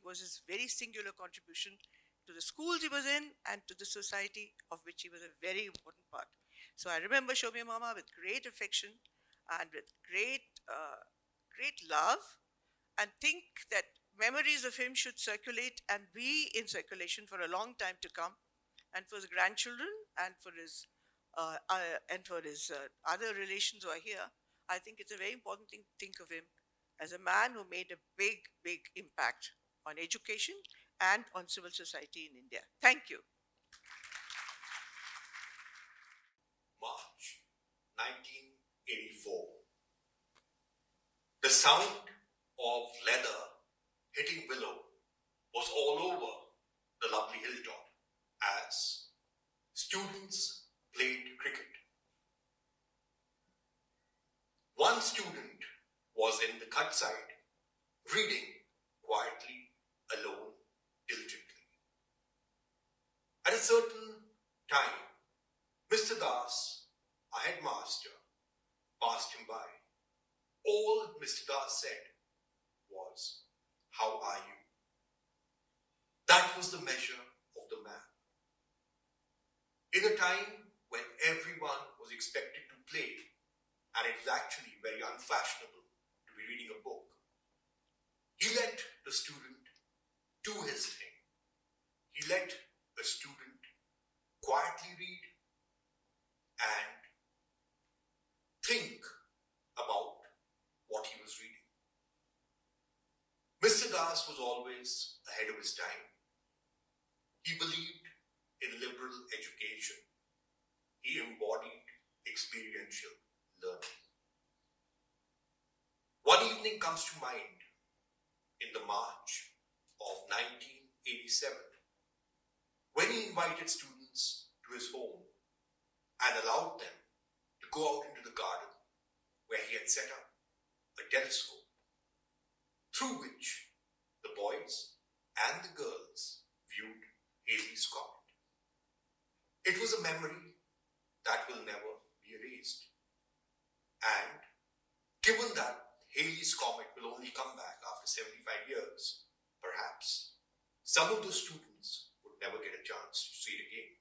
F: was his very singular contribution to the schools he was in and to the society of which he was a very important part. So I remember Shomie Mama with great affection and with great love, and think that memories of him should circulate and be in circulation for a long time to come, and for his grandchildren and for his other relations who are here. I think it's a very important thing to think of him as a man who made a big, big impact on education and on civil society in India. Thank you.
G: March 1984. The sound of leather hitting willow was all over the lovely hilltop as students played cricket. One student was in the cut side, reading quietly, alone, diligently. At a certain time, Mr. Das, our headmaster, passed him by. All Mr. Das said was, "How are you?" That was the measure of the man. In a time when everyone was expected to play, and it was actually very unfashionable to be reading a book, he let the student do his thing. He let a student quietly read and think about what he was reading. Mr. Das was always ahead of his time. He believed in liberal education. He embodied experiential learning. One evening comes to mind in the March of 1987 when he invited students to his home and allowed them to go out into the garden where he had set up a telescope through which the boys and the girls viewed Halley's Comet. It was a memory that will never be erased. And given that Halley's Comet will only come back after 75 years, perhaps some of those students would never get a chance to see it again.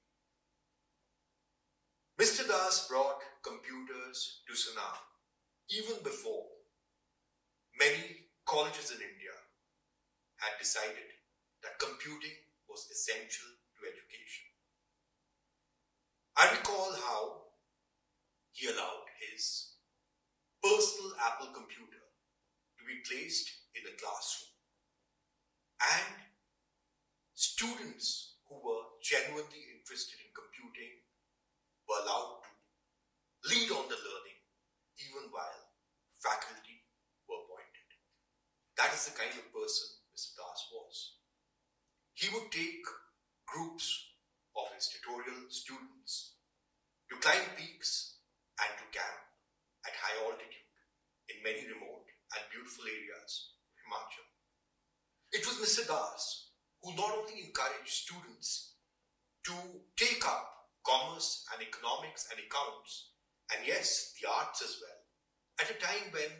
G: Mr. Das brought computers to Sanaa even before many colleges in India had decided that computing was essential to education. I recall how he allowed his personal Apple computer to be placed in a classroom, and students who were genuinely interested in computing were allowed to lead on the learning even while faculty were appointed. That is the kind of person Mr. Das was. He would take groups of his tutorial students to climb peaks and to camp at high altitude in many remote and beautiful areas of Himachal. It was Mr. Das who not only encouraged students to take up commerce and economics and accounts, and yes, the arts as well, at a time when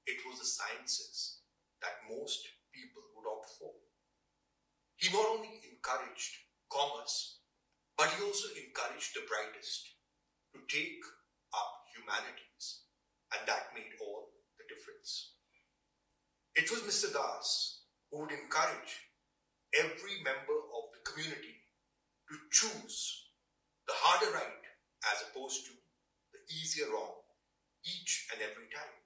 G: it was the sciences that most people would opt for. He not only encouraged commerce, but he also encouraged the brightest to take up humanities, and that made all the difference. It was Mr. Das who would encourage every member of the community to choose the harder right as opposed to the easier wrong each and every time.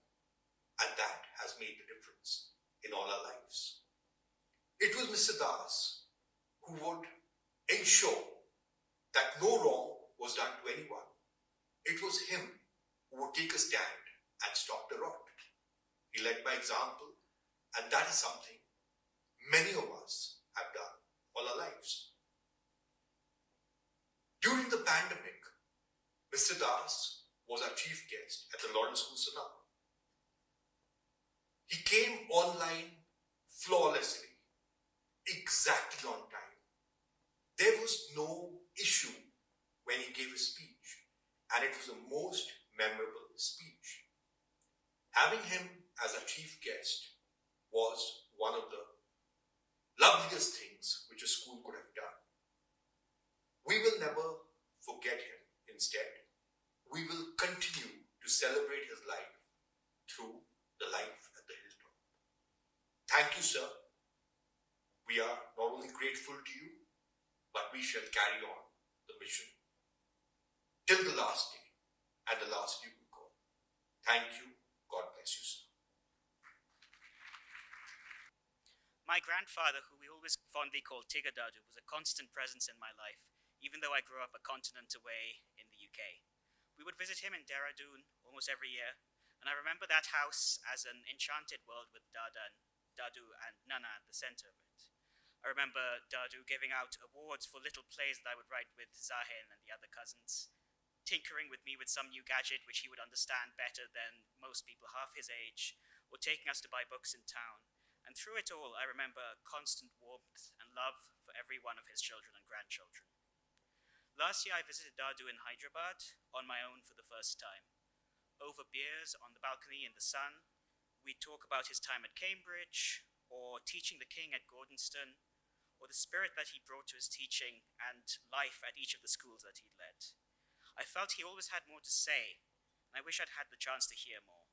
G: And that has made the difference in all our lives. It was Mr. Das who would ensure that no wrong was done to anyone. It was him who would take a stand and stop the rot. He led by example, and that is something many of us have done all our lives. During the pandemic, Mr. Das was our chief guest at the Lawrence School Sanaa. He came online flawlessly, exactly on time. There was no issue when he gave his speech, and it was the most memorable speech. Having him as a chief guest was one of the loveliest things which a school could have done. We will never forget him. Instead, we will continue to celebrate his life through the life at the hilltop. Thank you, sir. We are not only grateful to you, but we shall carry on the mission till the last day and the last bugle call. Thank you. God bless you, sir.
H: My grandfather, who we always fondly called Tigger Dadu, was a constant presence in my life, even though I grew up a continent away in the UK. We would visit him in Dehradun almost every year, and I remember that house as an enchanted world with Dadu and Nana at the center of it. I remember Dadu giving out awards for little plays that I would write with Zahin and the other cousins, tinkering with me with some new gadget which he would understand better than most people half his age, or taking us to buy books in town. And through it all, I remember constant warmth and love for every one of his children and grandchildren. Last year, I visited Dadu in Hyderabad on my own for the first time. Over beers on the balcony in the sun, we'd talk about his time at Cambridge, or teaching the king at Gordonston, or the spirit that he brought to his teaching and life at each of the schools that he'd led. I felt he always had more to say, and I wish I'd had the chance to hear more.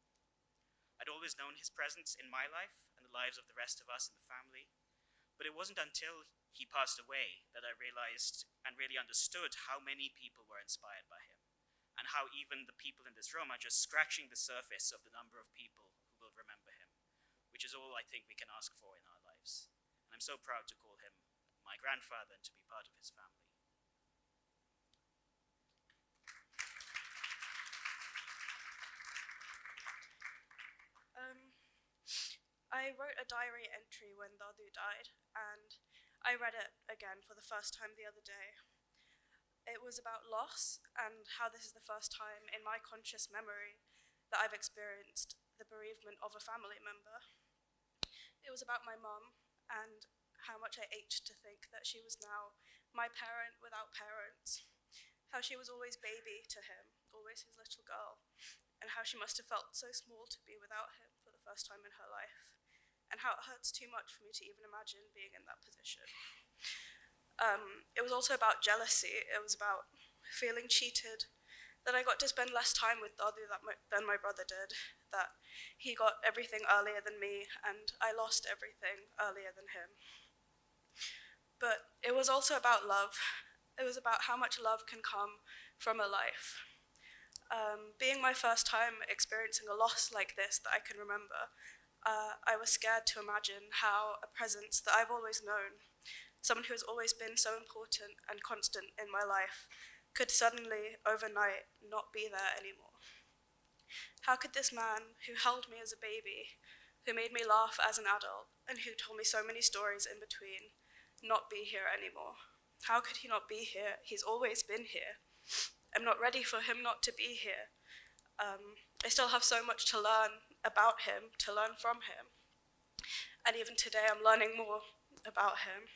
H: I'd always known his presence in my life and the lives of the rest of us in the family, but it wasn't until he passed away that I realized and really understood how many people were inspired by him, and how even the people in this room are just scratching the surface of the number of people who will remember him, which is all I think we can ask for in our lives. And I'm so proud to call him my grandfather and to be part of his family.
I: I wrote a diary entry when Dadu died, and I read it again for the first time the other day. It was about loss and how this is the first time in my conscious memory that I've experienced the bereavement of a family member. It was about my mum and how much I ached to think that she was now my parent without parents, how she was always baby to him, always his little girl, and how she must have felt so small to be without him for the first time in her life, and how it hurts too much for me to even imagine being in that position. It was also about jealousy. It was about feeling cheated, that I got to spend less time with Dadu than my brother did, that he got everything earlier than me, and I lost everything earlier than him. But it was also about love. It was about how much love can come from a life. Being my first time experiencing a loss like this that I can remember, I was scared to imagine how a presence that I've always known, someone who has always been so important and constant in my life, could suddenly, overnight, not be there anymore. How could this man, who held me as a baby, who made me laugh as an adult, and who told me so many stories in between, not be here anymore? How could he not be here? He's always been here. I'm not ready for him not to be here. I still have so much to learn about him, to learn from him. And even today I'm learning more about him.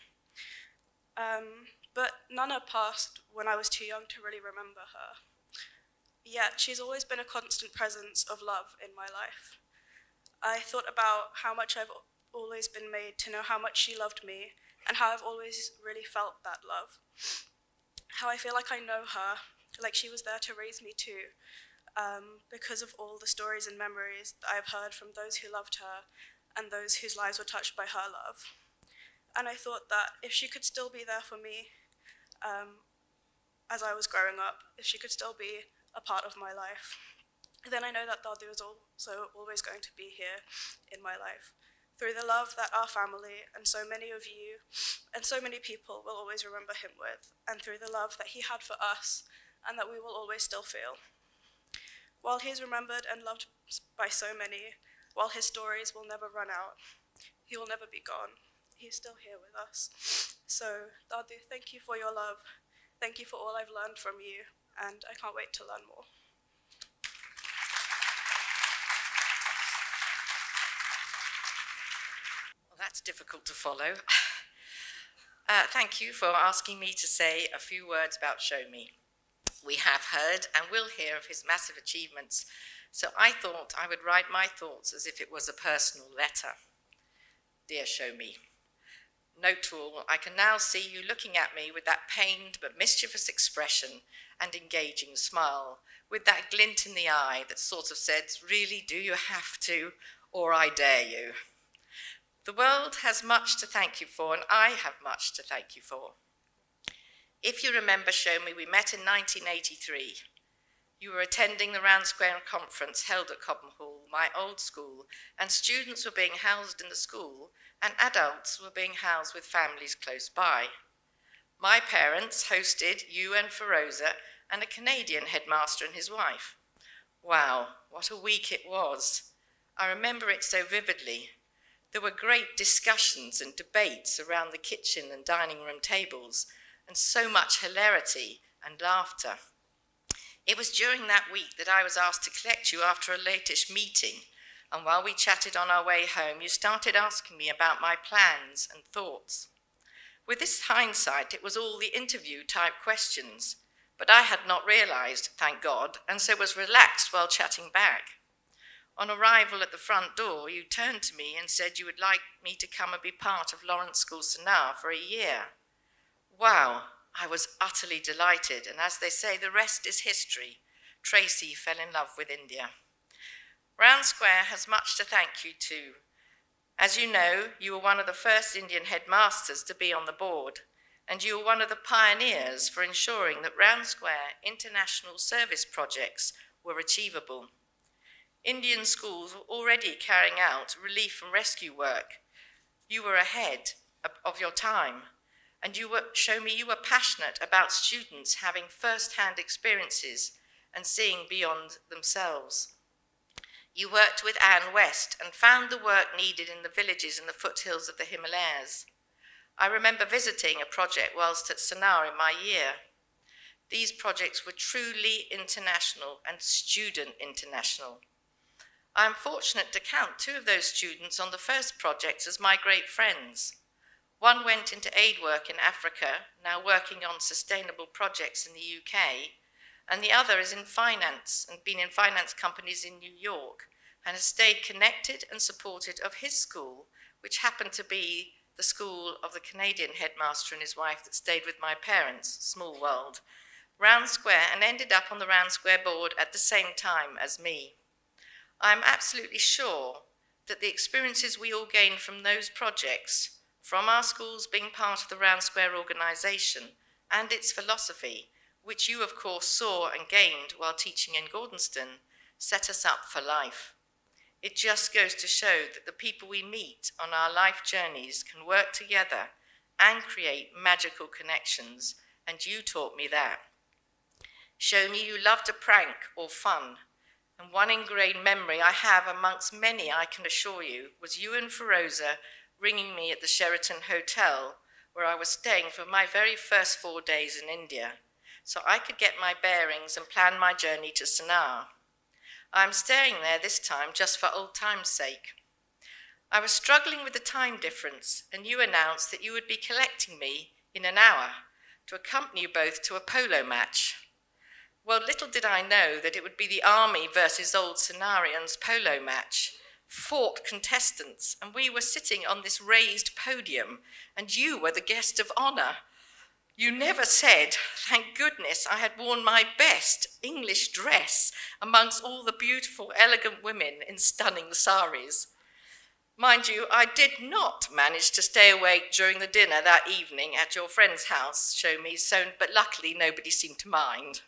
I: But Nana passed when I was too young to really remember her. Yet she's always been a constant presence of love in my life. I thought about how much I've always been made to know how much she loved me, and how I've always really felt that love. How I feel like I know her, like she was there to raise me too, because of all the stories and memories that I've heard from those who loved her and those whose lives were touched by her love. And I thought that if she could still be there for me as I was growing up, if she could still be a part of my life, then I know that Dadu is also always going to be here in my life, through the love that our family and so many of you and so many people will always remember him with, and through the love that he had for us and that we will always still feel. While he is remembered and loved by so many, while his stories will never run out, he will never be gone. He is still here with us. So, Dadu, thank you for your love. Thank you for all I've learned from you, and I can't wait to learn more.
J: Well, that's difficult to follow. Thank you for asking me to say a few words about Shomie. We have heard and will hear of his massive achievements, so I thought I would write my thoughts as if it was a personal letter. Dear Shomie, note to all, I can now see you looking at me with that pained but mischievous expression and engaging smile, with that glint in the eye that sort of says, really, do you have to, or I dare you? The world has much to thank you for, and I have much to thank you for. If you remember Shomie, we met in 1983. You were attending the Round Square conference held at Cobham Hall, my old school, and students were being housed in the school, and adults were being housed with families close by. My parents hosted you and Feroza and a Canadian headmaster and his wife. Wow, what a week it was. I remember it so vividly. There were great discussions and debates around the kitchen and dining room tables, and so much hilarity and laughter. It was during that week that I was asked to collect you after a latish meeting, and while we chatted on our way home, you started asking me about my plans and thoughts. With this hindsight, it was all the interview-type questions, but I had not realised, thank God, and so was relaxed while chatting back. On arrival at the front door, you turned to me and said you would like me to come and be part of Lawrence School Sanaa for a year. Wow, I was utterly delighted, and as they say, the rest is history. Tracy fell in love with India. Round Square has much to thank you too. As you know, you were one of the first Indian headmasters to be on the board, and you were one of the pioneers for ensuring that Round Square international service projects were achievable. Indian schools were already carrying out relief and rescue work. You were ahead of your time, and you were passionate about students having first-hand experiences and seeing beyond themselves. You worked with Anne West and found the work needed in the villages in the foothills of the Himalayas. I remember visiting a project whilst at Sanar in my year. These projects were truly international and student international. I am fortunate to count 2 of those students on the first project as my great friends. One went into aid work in Africa, now working on sustainable projects in the UK, and the other is in finance and been in finance companies in New York and has stayed connected and supported of his school, which happened to be the school of the Canadian headmaster and his wife that stayed with my parents, small world, Round Square, and ended up on the Round Square board at the same time as me. I am absolutely sure that the experiences we all gained from those projects, from our schools being part of the Round Square organisation and its philosophy, which you of course saw and gained while teaching in Gordonston, set us up for life. It just goes to show that the people we meet on our life journeys can work together and create magical connections, and you taught me that. Shomie, you loved a prank or fun, and one ingrained memory I have amongst many, I can assure you, was you and Feroza ringing me at the Sheraton Hotel, where I was staying for my very first 4 days in India, so I could get my bearings and plan my journey to Sanar. I'm staying there this time just for old time's sake. I was struggling with the time difference, and you announced that you would be collecting me in an hour to accompany you both to a polo match. Well, little did I know that it would be the army versus old Sanarians polo match. 4 contestants, and we were sitting on this raised podium, and you were the guest of honour. You never said, thank goodness I had worn my best English dress amongst all the beautiful, elegant women in stunning saris. Mind you, I did not manage to stay awake during the dinner that evening at your friend's house, Shomie, but luckily nobody seemed to mind.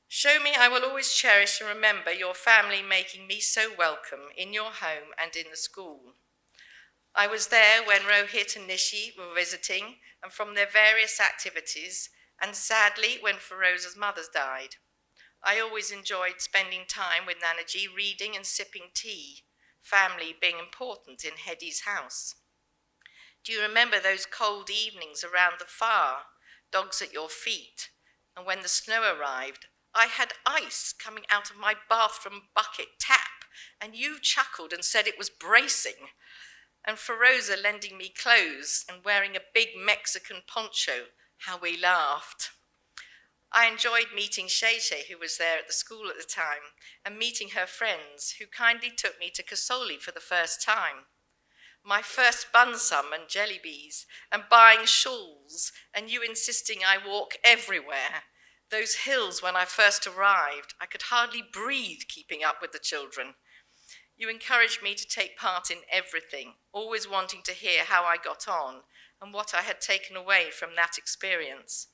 J: Shomie, I will always cherish and remember your family making me so welcome in your home and in the school. I was there when Rohit and Nishi were visiting and from their various activities, and sadly when Feroza's mother died. I always enjoyed spending time with Nanaji, reading and sipping tea, family being important in Hedi's house. Do you remember those cold evenings around the fire, dogs at your feet, and when the snow arrived, I had ice coming out of my bathroom bucket tap, and you chuckled and said it was bracing, and Feroza lending me clothes and wearing a big Mexican poncho, how we laughed. I enjoyed meeting Shay Shay, who was there at the school at the time, and meeting her friends, who kindly took me to Kasoli for the first time. My first bunsum and jelly bees, and buying shawls, and you insisting I walk everywhere. Those hills when I first arrived, I could hardly breathe keeping up with the children. You encouraged me to take part in everything, always wanting to hear how I got on and what I had taken away from that experience.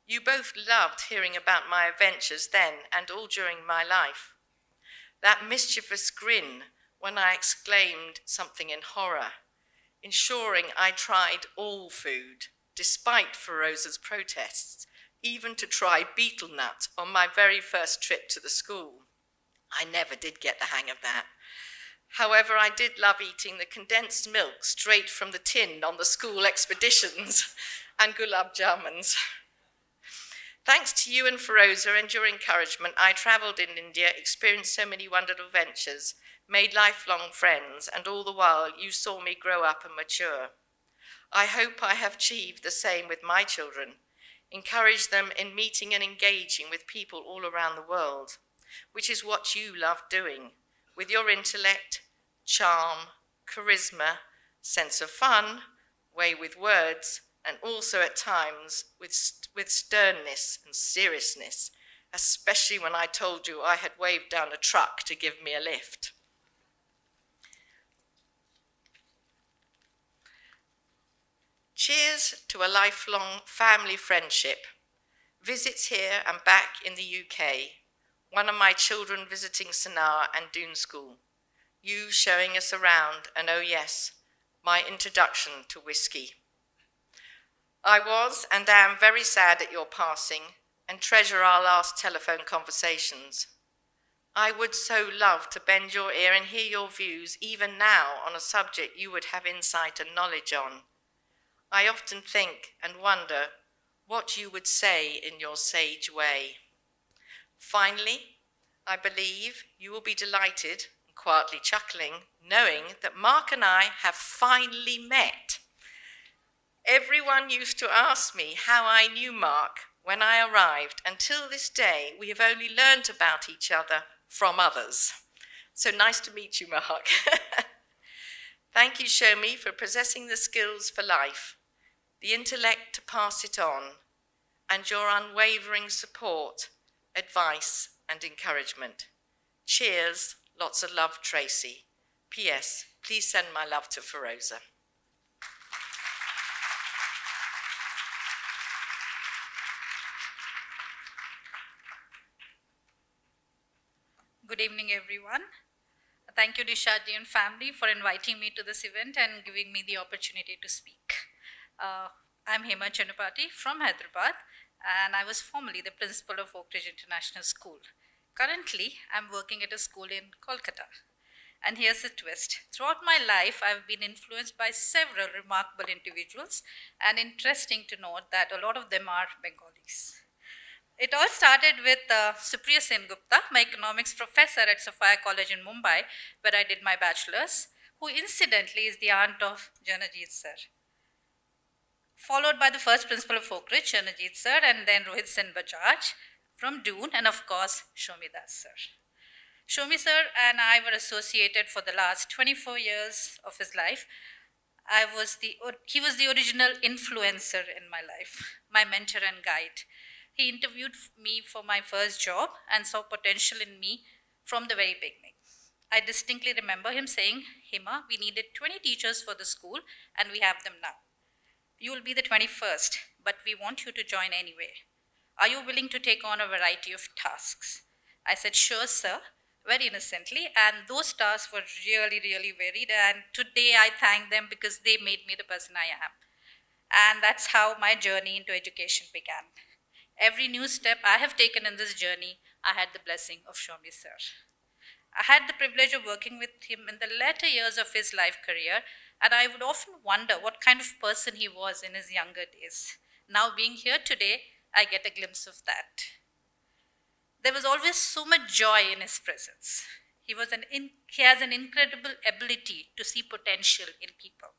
J: You both loved hearing about my adventures then and all during my life. That mischievous grin when I exclaimed something in horror, ensuring I tried all food, despite Feroza's protests, even to try betel nut on my very first trip to the school. I never did get the hang of that. However, I did love eating the condensed milk straight from the tin on the school expeditions and gulab jamuns. Thanks to you and Feroza and your encouragement, I travelled in India, experienced so many wonderful adventures, made lifelong friends, and all the while you saw me grow up and mature. I hope I have achieved the same with my children, encouraged them in meeting and engaging with people all around the world, which is what you love doing, with your intellect, charm, charisma, sense of fun, way with words, and also at times with sternness and seriousness, especially when I told you I had waved down a truck to give me a lift. Cheers to a lifelong family friendship, visits here and back in the UK, one of my children visiting Sanar and Doon School, you showing us around, and oh yes, my introduction to whiskey. I was and am very sad at your passing and treasure our last telephone conversations. I would so love to bend your ear and hear your views, even now, on a subject you would have insight and knowledge on. I often think and wonder what you would say in your sage way. Finally, I believe you will be delighted, quietly chuckling, knowing that Mark and I have finally met. Everyone used to ask me how I knew Mark when I arrived. Until this day, we have only learnt about each other from others. So nice to meet you, Mark. Thank you, Shomie, for possessing the skills for life, the intellect to pass it on, and your unwavering support, advice, and encouragement. Cheers, lots of love, Tracy. P.S. Please send my love to Feroza.
K: Good evening, everyone. Thank you, Nishaji and family, for inviting me to this event and giving me the opportunity to speak. I'm Hema Channapati from Hyderabad, and I was formerly the principal of Oak Ridge International School. Currently, I'm working at a school in Kolkata. And here's the twist. Throughout my life, I've been influenced by several remarkable individuals, and interesting to note that a lot of them are Bengalis. It all started with Supriya Sen Gupta, my economics professor at Sophia College in Mumbai, where I did my bachelor's, who incidentally is the aunt of Janajit sir. Followed by the first principal of Oak Ridge, Janajit sir, and then Rohit Sen Bajaj from Doon, and of course, Shomie Das sir. Shomie sir and I were associated for the last 24 years of his life. He was the original influencer in my life, my mentor and guide. He interviewed me for my first job and saw potential in me from the very beginning. I distinctly remember him saying, Hema, we needed 20 teachers for the school and we have them now. You will be the 21st, but we want you to join anyway. Are you willing to take on a variety of tasks? I said, sure, sir, very innocently, and those tasks were really, really varied, and today I thank them because they made me the person I am. And that's how my journey into education began. Every new step I have taken in this journey, I had the blessing of Shomie sir. I had the privilege of working with him in the latter years of his life career, and I would often wonder what kind of person he was in his younger days. Now being here today, I get a glimpse of that. There was always so much joy in his presence. He has an incredible ability to see potential in people.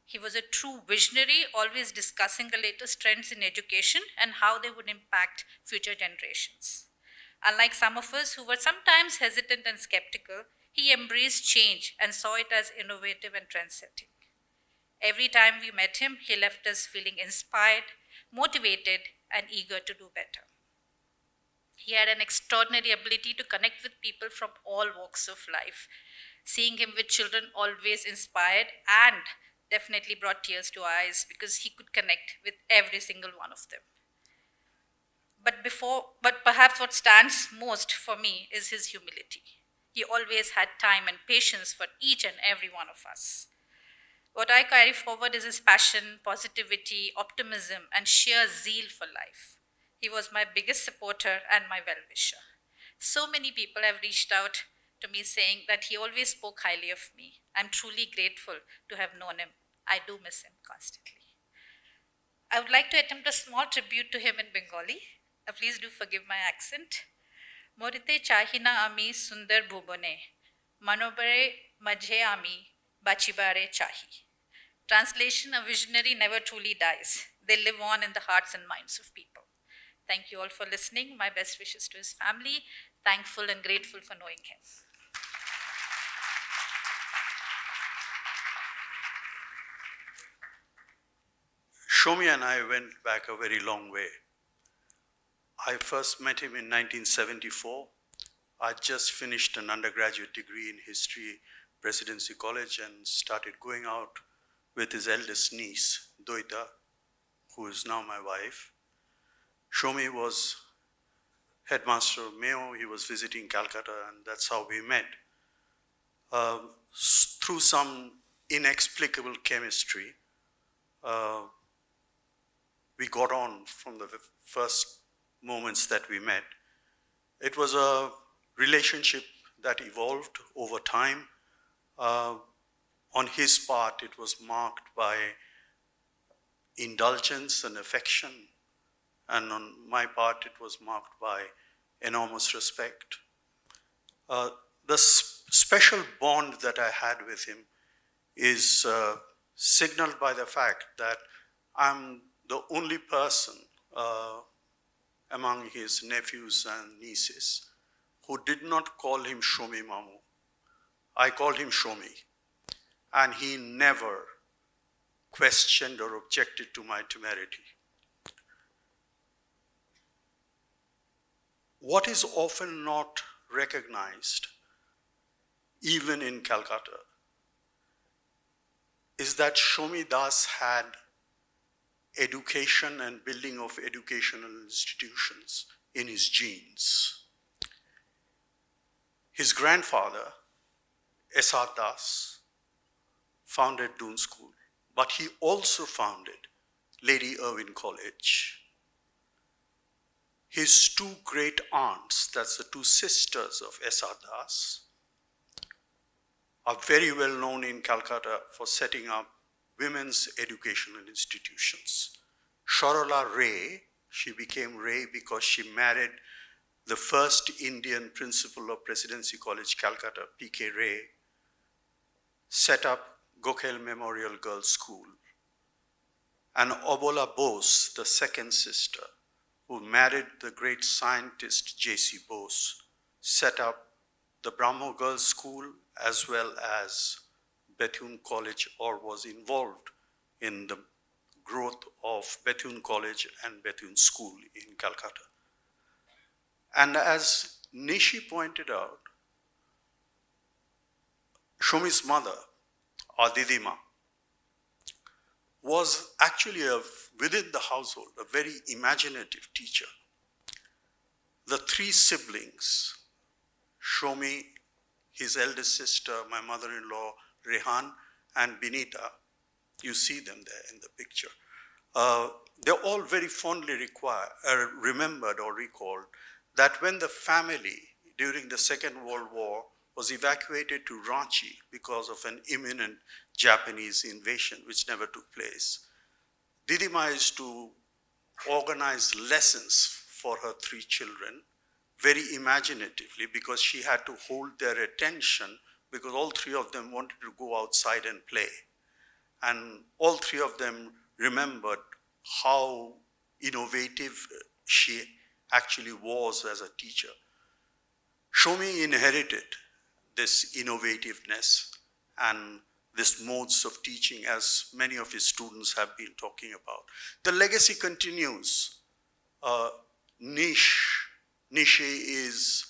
K: He was a true visionary, always discussing the latest trends in education and how they would impact future generations. Unlike some of us who were sometimes hesitant and skeptical, he embraced change and saw it as innovative and trend-setting. Every time we met him, he left us feeling inspired, motivated, and eager to do better. He had an extraordinary ability to connect with people from all walks of life. Seeing him with children always inspired and definitely brought tears to our eyes because he could connect with every single one of them. But perhaps what stands most for me is his humility. He always had time and patience for each and every one of us. What I carry forward is his passion, positivity, optimism, and sheer zeal for life. He was my biggest supporter and my well-wisher. So many people have reached out to me saying that he always spoke highly of me. I'm truly grateful to have known him. I do miss him constantly. I would like to attempt a small tribute to him in Bengali. Please do forgive my accent. Morite chahina ami sundar bhubone, manobare majhe ami bachibare chahi. Translation, a visionary never truly dies. They live on in the hearts and minds of people. Thank you all for listening. My best wishes to his family. Thankful and grateful for knowing him.
L: Shomie and I went back a very long way. I first met him in 1974. I just finished an undergraduate degree in history, Presidency College, and started going out with his eldest niece, Doita, who is now my wife. Shomie was headmaster of Mayo. He was visiting Calcutta, and that's how we met. Through some inexplicable chemistry, we got on from the first moments that we met. It was a relationship that evolved over time. On his part, it was marked by indulgence and affection, and on my part, it was marked by enormous respect. The special bond that I had with him is signaled by the fact that I'm the only person among his nephews and nieces who did not call him Shomie Mamu. I called him Shomie, and he never questioned or objected to my temerity. What is often not recognized, even in Calcutta, is that Shomie Das had education and building of educational institutions in his genes. His grandfather, S.R. Das, founded Doon School, but he also founded Lady Irwin College. His two great aunts, that's the two sisters of S.R. Das, are very well known in Calcutta for setting up women's educational institutions. Sharala Ray, she became Ray because she married the first Indian principal of Presidency College, Calcutta, P.K. Ray, set up Gokhale Memorial Girls' School. And Obola Bose, the second sister, who married the great scientist J.C. Bose, set up the Brahmo Girls' School as well as Bethune College, or was involved in the growth of Bethune College and Bethune School in Calcutta. And as Nishi pointed out, Shomie's mother, or Didima, was actually within the household a very imaginative teacher. The three siblings, Shomie, his eldest sister, my mother-in-law, Rehan, and Binita, you see them there in the picture. They're all very fondly remembered or recalled that when the family during the Second World War was evacuated to Ranchi because of an imminent Japanese invasion, which never took place, Didima used to organize lessons for her three children very imaginatively, because she had to hold their attention because all three of them wanted to go outside and play. And all three of them remembered how innovative she actually was as a teacher. Shomie inherited this innovativeness and this modes of teaching, as many of his students have been talking about. The legacy continues. Nishi is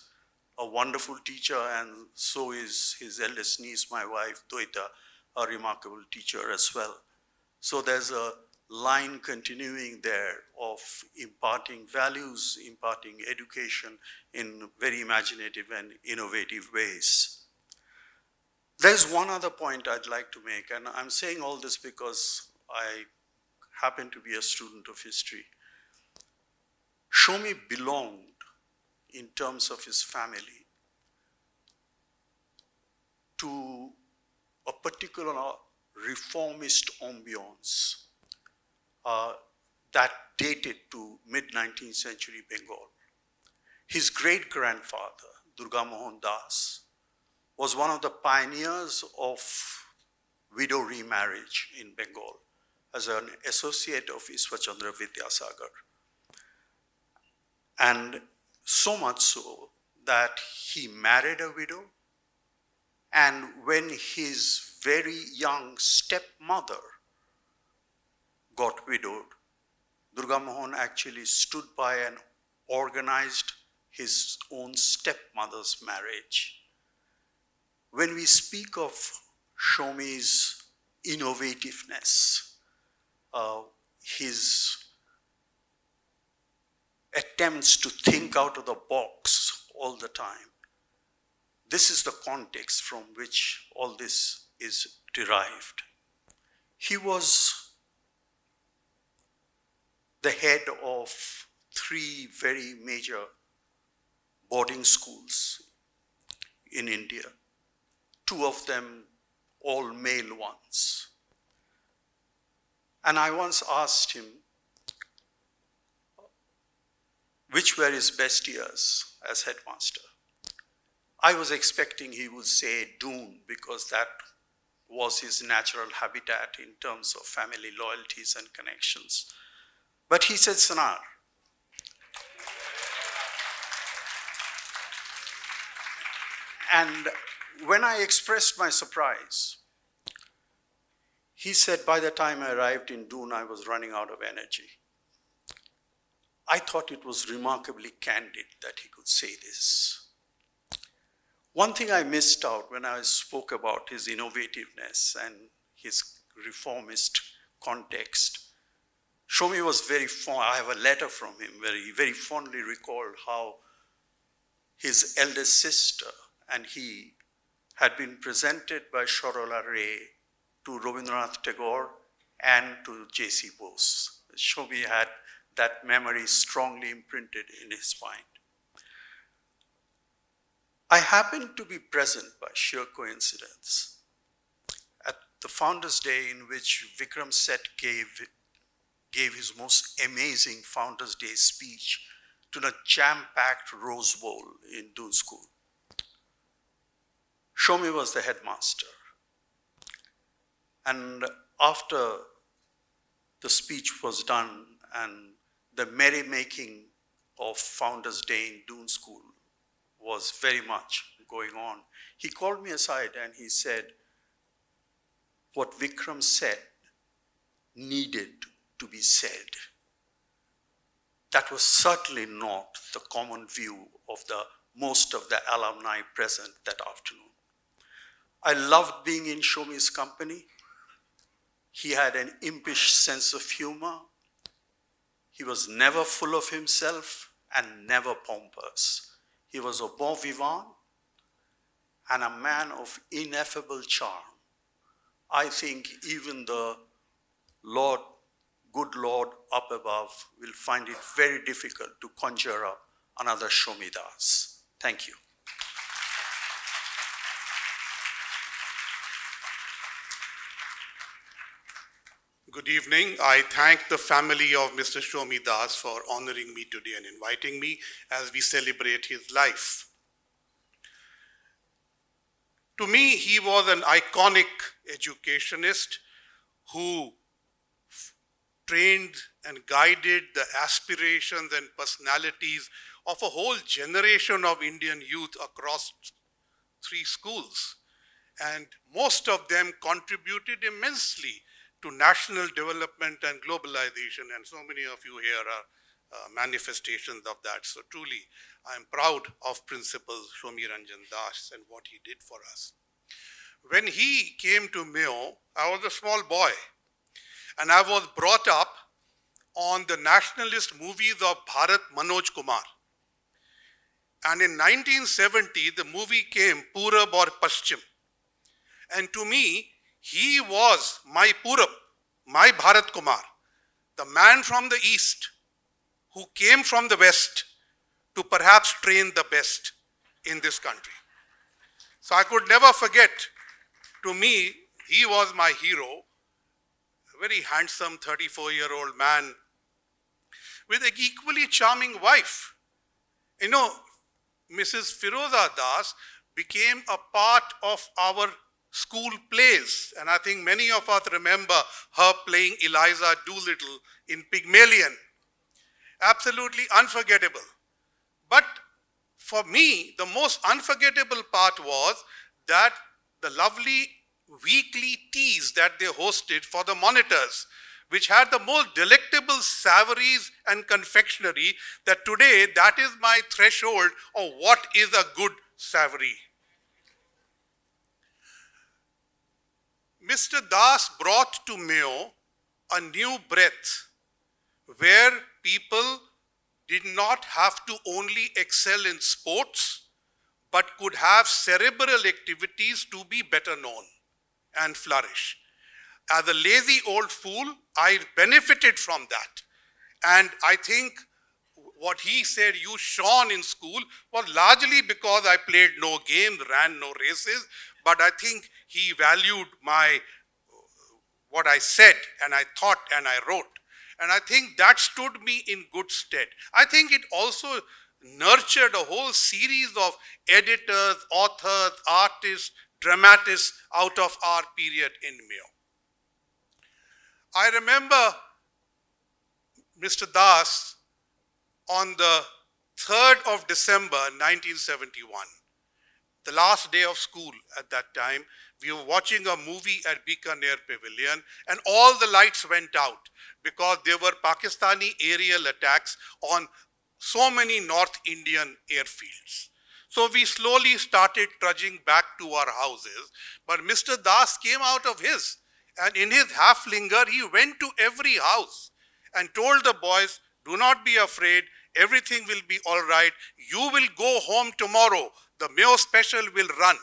L: a wonderful teacher, and so is his eldest niece, my wife, Doita, a remarkable teacher as well. So there's a line continuing there of imparting values, imparting education in very imaginative and innovative ways. There's one other point I'd like to make, and I'm saying all this because I happen to be a student of history. Shomie belonged, in terms of his family, to a particular reformist ambiance that dated to mid-19th century Bengal. His great-grandfather, Durga Mohan Das, was one of the pioneers of widow remarriage in Bengal as an associate of Ishwachandra Vidyasagar. And so much so that he married a widow, and when his very young stepmother got widowed, Durga Mohan actually stood by and organized his own stepmother's marriage. When we speak of Shomie's innovativeness, his attempts to think out of the box all the time, this is the context from which all this is derived. He was the head of three very major boarding schools in India, 2 of them all male ones. And I once asked him which were his best years as headmaster. I was expecting he would say Doon, because that was his natural habitat in terms of family loyalties and connections. But he said Sanar. And when I expressed my surprise, he said by the time I arrived in Doon, I was running out of energy. I thought it was remarkably candid that he could say this. One thing I missed out when I spoke about his innovativeness and his reformist context, Shomie was very fond. I have a letter from him where he very fondly recalled how his eldest sister and he had been presented by Shorola Ray to Rabindranath Tagore and to J.C. Bose. Shomie had that memory strongly imprinted in his mind. I happened to be present by sheer coincidence at the Founders' Day in which Vikram Seth gave his most amazing Founders' Day speech to the jam-packed Rose Bowl in Doon School. Shomie was the headmaster. And after the speech was done and the merrymaking of Founders' Day in Doon School was very much going on, he called me aside and he said, what Vikram said needed to be said. That was certainly not the common view of the most of the alumni present that afternoon. I loved being in Shomie's company. He had an impish sense of humor. He was never full of himself and never pompous. He was a bon vivant and a man of ineffable charm. I think even the Lord, good Lord up above will find it very difficult to conjure up another Shomie Das. Thank you.
M: Good evening. I thank the family of Mr. Shomie Das for honoring me today and inviting me as we celebrate his life. To me, he was an iconic educationist who trained and guided the aspirations and personalities of a whole generation of Indian youth across 3 schools. And most of them contributed immensely to national development and globalization, and so many of you here are manifestations of that. So truly, I am proud of Principal Shomie Ranjan Das and what he did for us. When he came to Mayo, I was a small boy, and I was brought up on the nationalist movies of Bharat Manoj Kumar. And in 1970, the movie came, Purab or Paschim. And to me, he was my Purab, my Bharat Kumar, the man from the East who came from the West to perhaps train the best in this country. So I could never forget, to me, he was my hero, a very handsome 34-year-old man with an equally charming wife. You know, Mrs. Firoza Das became a part of our school plays, and I think many of us remember her playing Eliza Doolittle in Pygmalion. Absolutely unforgettable. But for me, the most unforgettable part was that the lovely weekly teas that they hosted for the monitors, which had the most delectable savories and confectionery, that today that is my threshold of what is a good savory. Mr. Das brought to Mayo a new breath where people did not have to only excel in sports, but could have cerebral activities to be better known and flourish. As a lazy old fool, I benefited from that. And I think what he said you shone in school was largely because I played no games, ran no races, but I think he valued what I said and I thought and I wrote. And I think that stood me in good stead. I think it also nurtured a whole series of editors, authors, artists, dramatists out of our period in Mayo. I remember Mr. Das on the 3rd of December 1971, the last day of school at that time. We were watching a movie at Bikaner Pavilion and all the lights went out because there were Pakistani aerial attacks on so many North Indian airfields. So we slowly started trudging back to our houses, but Mr. Das came out of his, and in his half-linger, he went to every house and told the boys, do not be afraid, everything will be all right, you will go home tomorrow, the Mayo Special will run.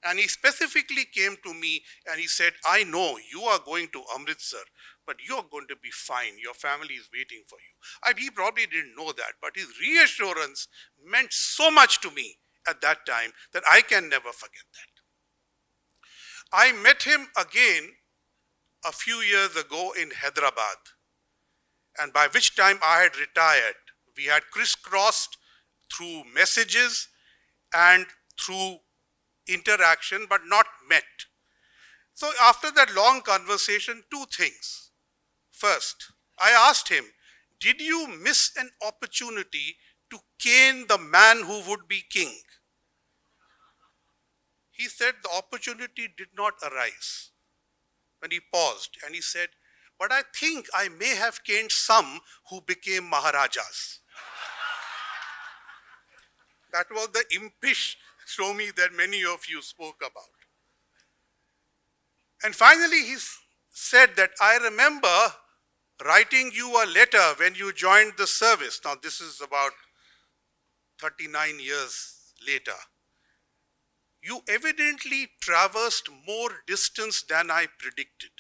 M: And he specifically came to me and he said, I know you are going to Amritsar, but you're going to be fine. Your family is waiting for you. He probably didn't know that, but his reassurance meant so much to me at that time that I can never forget that. I met him again a few years ago in Hyderabad, and by which time I had retired. We had crisscrossed through messages and through interaction, but not met. So after that long conversation, two things. First, I asked him, did you miss an opportunity to cane the man who would be king? He said the opportunity did not arise. When he paused and he said, but I think I may have caned some who became Maharajas. That was the impish Shomie that many of you spoke about. And finally, he said that I remember writing you a letter when you joined the service. Now, this is about 39 years later. You evidently traversed more distance than I predicted.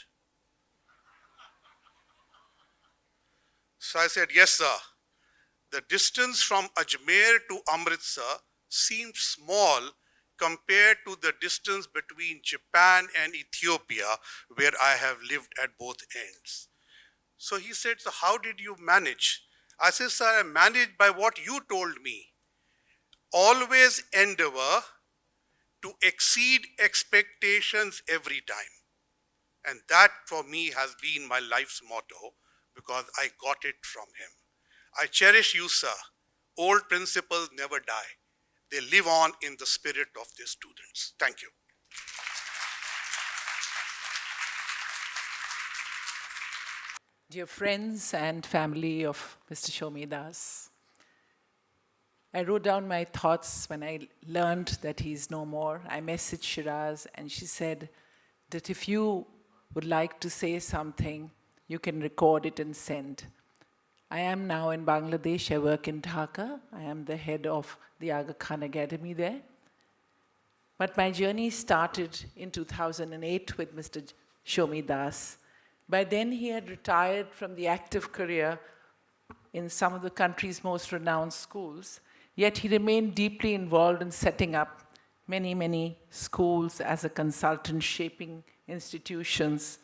M: So I said, yes, sir. The distance from Ajmer to Amritsar seemed small compared to the distance between Japan and Ethiopia, where I have lived at both ends. So he said, so how did you manage? I said, sir, I managed by what you told me. Always endeavor to exceed expectations every time. And that for me has been my life's motto because I got it from him. I cherish you, sir. Old principles never die. They live on in the spirit of their students. Thank you.
N: Dear friends and family of Mr. Shomie Das, I wrote down my thoughts when I learned that he's no more. I messaged Shiraz and she said that if you would like to say something, you can record it and send. I am now in Bangladesh. I work in Dhaka. I am the head of the Aga Khan Academy there. But my journey started in 2008 with Mr. Shomie Das. By then, he had retired from the active career in some of the country's most renowned schools, yet he remained deeply involved in setting up many, many schools as a consultant, shaping institutions.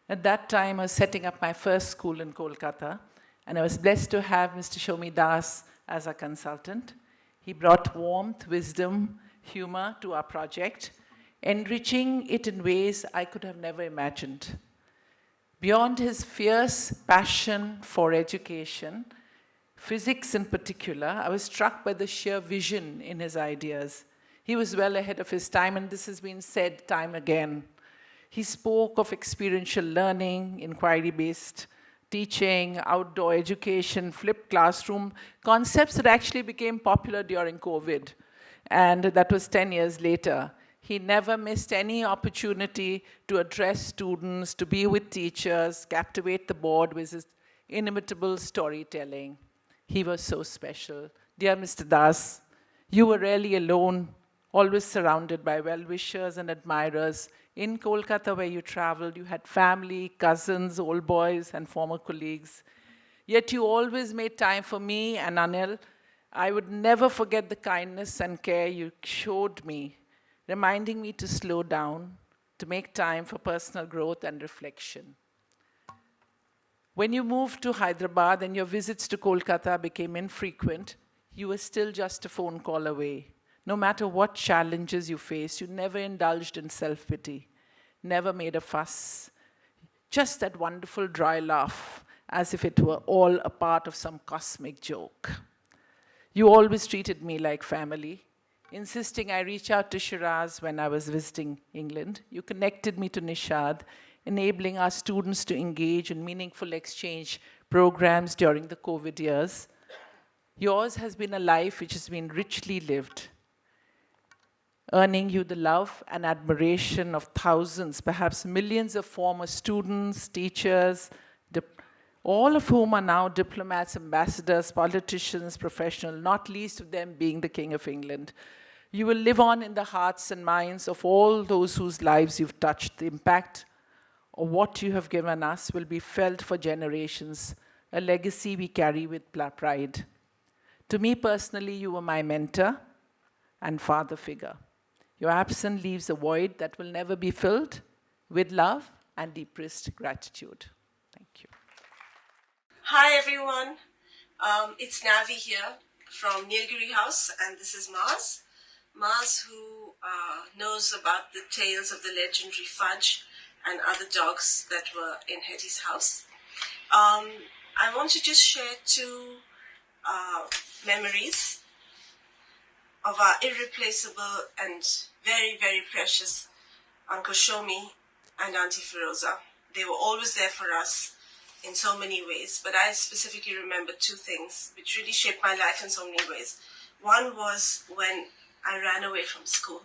N: At that time, I was setting up my first school in Kolkata, and I was blessed to have Mr. Shomie Das as a consultant. He brought warmth, wisdom, humor to our project, enriching it in ways I could have never imagined. Beyond his fierce passion for education, physics in particular, I was struck by the sheer vision in his ideas. He was well ahead of his time, and this has been said time again. He spoke of experiential learning, inquiry-based teaching, outdoor education, flipped classroom, concepts that actually became popular during COVID. And that was 10 years later. He never missed any opportunity to address students, to be with teachers, captivate the board with his inimitable storytelling. He was so special. Dear Mr. Das, you were rarely alone, always surrounded by well-wishers and admirers. In Kolkata, where you traveled, you had family, cousins, old boys, and former colleagues. Yet you always made time for me and Anil. I would never forget the kindness and care you showed me, reminding me to slow down, to make time for personal growth and reflection. When you moved to Hyderabad and your visits to Kolkata became infrequent, you were still just a phone call away. No matter what challenges you faced, you never indulged in self-pity, never made a fuss, just that wonderful dry laugh, as if it were all a part of some cosmic joke. You always treated me like family, insisting I reach out to Shiraz when I was visiting England. You connected me to Nishad, enabling our students to engage in meaningful exchange programs during the COVID years. Yours has been a life which has been richly lived, earning you the love and admiration of thousands, perhaps millions of former students, teachers, all of whom are now diplomats, ambassadors, politicians, professionals, not least of them being the King of England. You will live on in the hearts and minds of all those whose lives you've touched. The impact of what you have given us will be felt for generations, a legacy we carry with pride. To me personally, you were my mentor and father figure. Your absence leaves a void that will never be filled. With love and deepest gratitude. Thank you.
O: Hi everyone, it's Navi here from Nilgiri House, and this is Mars. Mars, who knows about the tales of the legendary Fudge and other dogs that were in Hetty's house. I want to just share two memories of our irreplaceable and very, very precious Uncle Shomie and Auntie Firoza. They were always there for us in so many ways, but I specifically remember two things which really shaped my life in so many ways. One was when I ran away from school,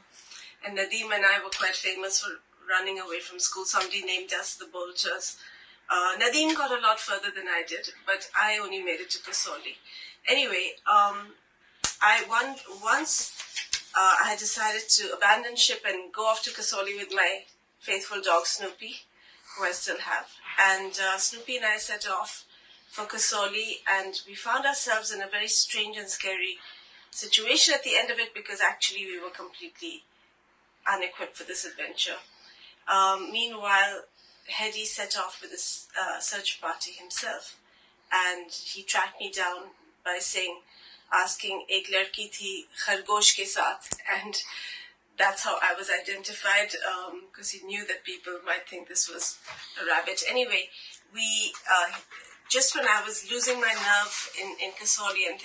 O: and Nadeem and I were quite famous for running away from school. Somebody named us the Bolters. Nadeem got a lot further than I did, but I only made it to Kasoli. Anyway, once I decided to abandon ship and go off to Kasoli with my faithful dog Snoopy, who I still have. And Snoopy and I set off for Kasoli, and we found ourselves in a very strange and scary situation at the end of it, because actually we were completely unequipped for this adventure. Meanwhile, Hedy set off with a search party himself, and he tracked me down by asking, "Ek ladki thi khargosh ke saath," and that's how I was identified, because he knew that people might think this was a rabbit. Anyway, just when I was losing my nerve in Kasoli and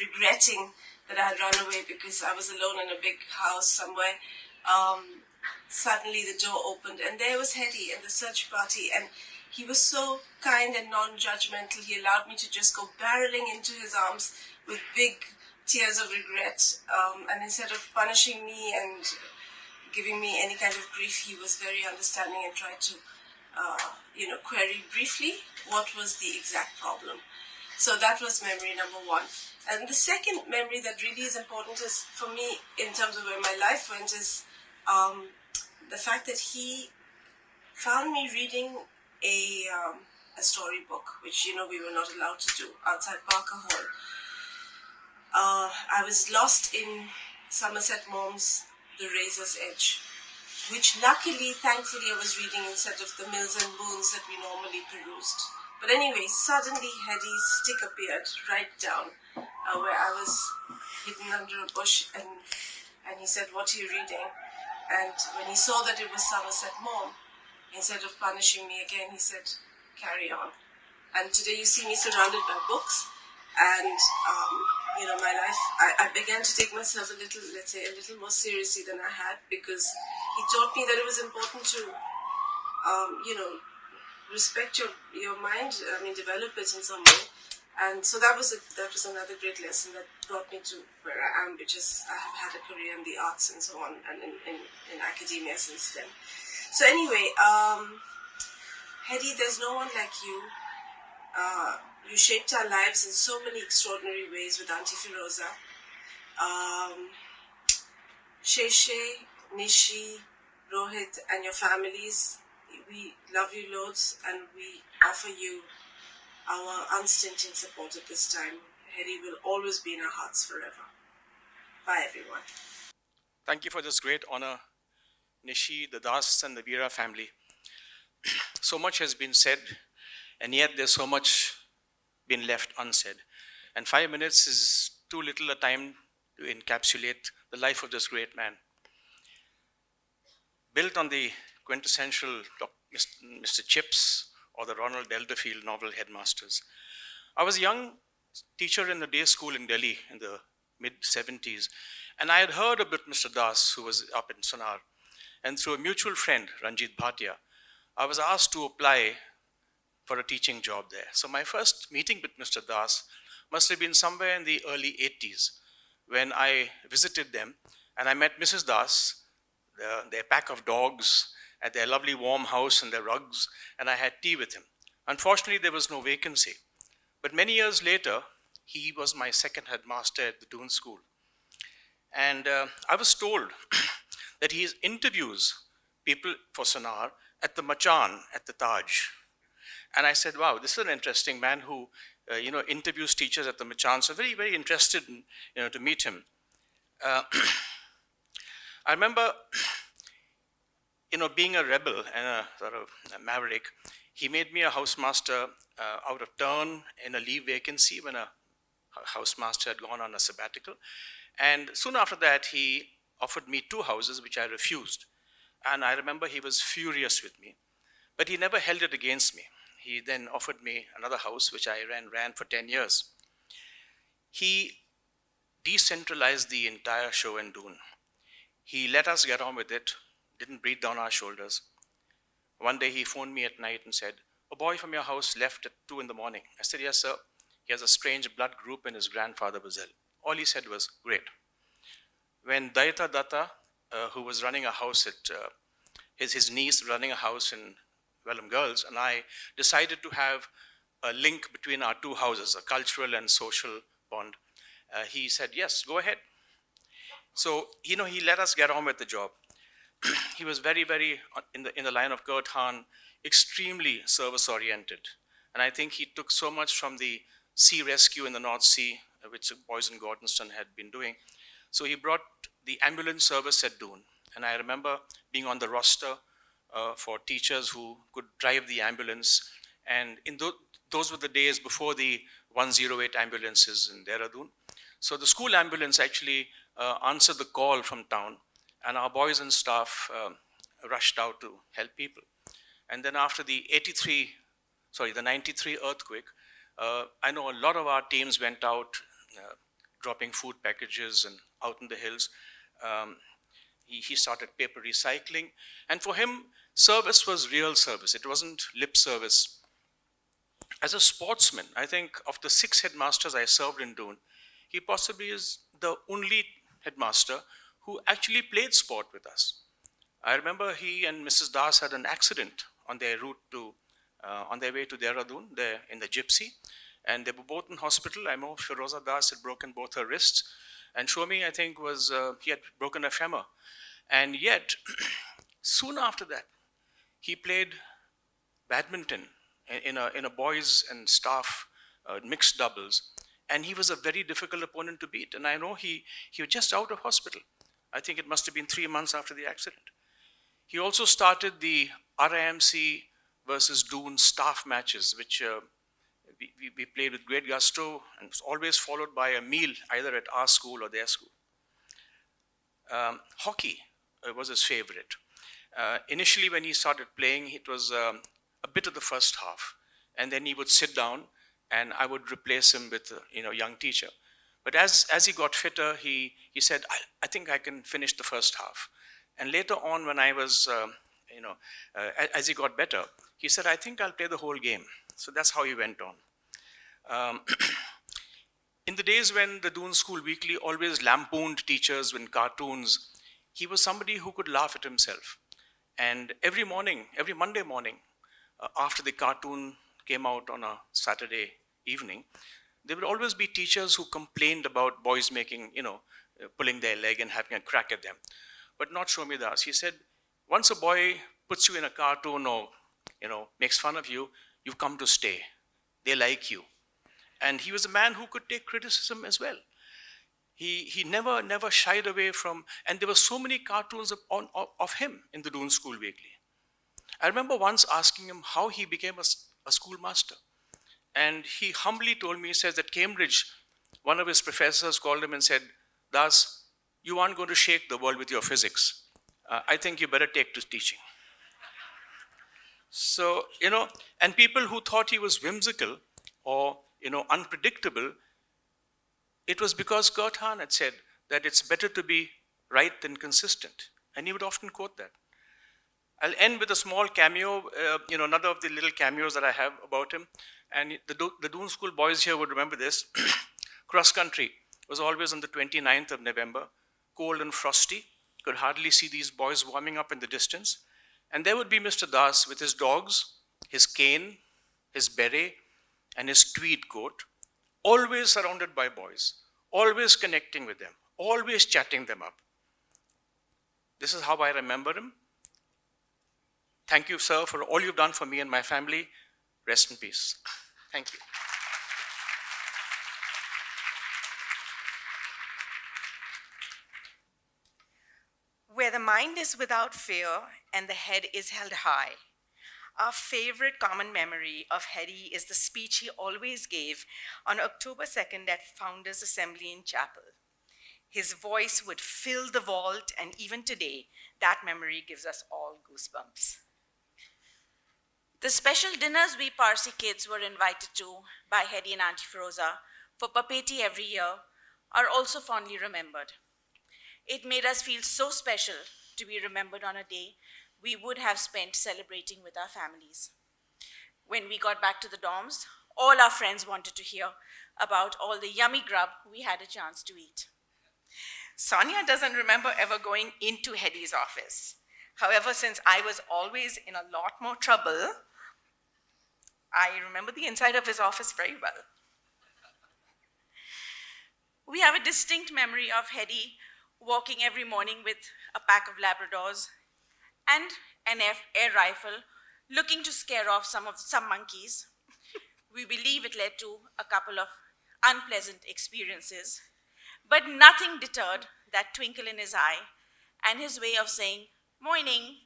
O: regretting that I had run away because I was alone in a big house somewhere, suddenly the door opened, and there was Hedy in the search party, and he was so kind and non-judgmental. He allowed me to just go barreling into his arms with big tears of regret, and instead of punishing me and giving me any kind of grief, he was very understanding and tried to, query briefly what was the exact problem. So that was memory number one. And the second memory that really is important is, for me, in terms of where my life went, is the fact that he found me reading a storybook, which, we were not allowed to do outside Parker Hall. I was lost in Somerset Maugham's The Razor's Edge, which luckily, thankfully, I was reading instead of the Mills and Boons that we normally perused. But anyway, suddenly Hedy's stick appeared right down where I was hidden under a bush, and he said, "What are you reading?" And when he saw that it was Somerset Maugham, instead of punishing me again, he said, "Carry on." And today you see me surrounded by books, and my life, I began to take myself a little more seriously than I had, because he taught me that it was important to, respect your mind, develop it in some way. And so that was another great lesson that brought me to where I am, which is I have had a career in the arts and so on, and in academia since then. So anyway, Hedy, there's no one like you. You shaped our lives in so many extraordinary ways with Auntie Firoza. Sheshe, Nishi, Rohit, and your families, we love you loads, and we offer you our unstinting support at this time. Harry will always be in our hearts forever. Bye, everyone.
P: Thank you for this great honor, Nishi, the Das, and the Veera family. So much has been said, and yet there's so much been left unsaid. And 5 minutes is too little a time to encapsulate the life of this great man. Built on the quintessential Mr. Chips or the Ronald Elderfield novel Headmasters. I was a young teacher in the day school in Delhi in the mid-70s, and I had heard about Mr. Das, who was up in Sonar. And through a mutual friend, Ranjit Bhatia, I was asked to apply for a teaching job there. So my first meeting with Mr. Das must have been somewhere in the early 80s when I visited them and I met Mrs. Das, their pack of dogs at their lovely warm house and their rugs, and I had tea with him. Unfortunately, there was no vacancy. But many years later, he was my second headmaster at the Doon School. And I was told that he interviews people for Sonar at the Machan at the Taj. And I said, wow, this is an interesting man who interviews teachers at the Machan. So very, very interested in, to meet him. I remember, being a rebel and a sort of a maverick, he made me a housemaster out of turn in a leave vacancy when a housemaster had gone on a sabbatical. And soon after that, he offered me 2 houses, which I refused. And I remember he was furious with me, but he never held it against me. He then offered me another house, which I ran for 10 years. He decentralized the entire show in Doon. He let us get on with it, didn't breathe down our shoulders. One day he phoned me at night and said, a boy from your house left at 2 in the morning. I said, yes, sir. He has a strange blood group and his grandfather was ill. All he said was, great. When Daita Datta, who was running a house at, his niece running a house in Welham Girls, and I decided to have a link between our 2 houses, a cultural and social bond, he said, yes, go ahead. So, he let us get on with the job. He was very, very, in the line of Kurt Hahn, extremely service-oriented. And I think he took so much from the sea rescue in the North Sea, which Boys and Gordonston had been doing. So he brought the ambulance service at Doon. And I remember being on the roster for teachers who could drive the ambulance. And those were the days before the 108 ambulances in Dehradun. So the school ambulance actually answered the call from town. And our boys and staff rushed out to help people. And then after the 93 earthquake, I know a lot of our teams went out dropping food packages and out in the hills. He started paper recycling. And for him, service was real service. It wasn't lip service. As a sportsman, I think of the 6 headmasters I served in Doon, he possibly is the only headmaster who actually played sport with us. I remember he and Mrs. Das had an accident on their route to, on their way to Dehradun, in the Gypsy, and they were both in hospital. I know Firoza Das had broken both her wrists, and Shomie, I think, he had broken a femur. And yet, soon after that, he played badminton in a boys and staff mixed doubles, and he was a very difficult opponent to beat. And I know he was just out of hospital. I think it must have been 3 months after the accident. He also started the RIMC versus Doon staff matches, which we played with great gusto, and was always followed by a meal either at our school or their school. Hockey was his favorite. Initially, when he started playing, it was a bit of the first half, and then he would sit down, and I would replace him with a young teacher. But as he got fitter, he said, I think I can finish the first half. And later on, when I was, as he got better, he said, I think I'll play the whole game. So that's how he went on. In the days when the Doon School Weekly always lampooned teachers with cartoons, he was somebody who could laugh at himself. And every Monday morning, after the cartoon came out on a Saturday evening, there would always be teachers who complained about boys making, pulling their leg and having a crack at them. But not Shomie Das. He said, once a boy puts you in a cartoon or, makes fun of you, you've come to stay. they like you. And he was a man who could take criticism as well. He never shied away from, and there were so many cartoons of him in the Doon School Weekly. I remember once asking him how he became a schoolmaster. And he humbly told me, he says, at Cambridge, one of his professors called him and said, Das, you aren't going to shake the world with your physics. I think you better take to teaching. So, and people who thought he was whimsical or, unpredictable, it was because Kurt Hahn had said that it's better to be right than consistent. And he would often quote that. I'll end with a small cameo, another of the little cameos that I have about him. And the Doon School boys here would remember this. Cross country was always on the 29th of November, cold and frosty. Could hardly see these boys warming up in the distance. And there would be Mr. Das with his dogs, his cane, his beret, and his tweed coat, always surrounded by boys, always connecting with them, always chatting them up. This is how I remember him. Thank you, sir, for all you've done for me and my family. Rest in peace. Thank you.
Q: Where the mind is without fear and the head is held high. Our favorite common memory of Hedy is the speech he always gave on October 2nd at Founders Assembly in Chapel. His voice would fill the vault, and even today, that memory gives us all goosebumps.
R: The special dinners we Parsi kids were invited to by Hedy and Auntie Firoza for Papeti every year are also fondly remembered. It made us feel so special to be remembered on a day we would have spent celebrating with our families. When we got back to the dorms, all our friends wanted to hear about all the yummy grub we had a chance to eat.
Q: Sonia doesn't remember ever going into Hedy's office. However, since I was always in a lot more trouble, I remember the inside of his office very well.
R: We have a distinct memory of Hedy walking every morning with a pack of Labradors and an air rifle, looking to scare off some monkeys. We believe it led to a couple of unpleasant experiences, but nothing deterred that twinkle in his eye and his way of saying "morning"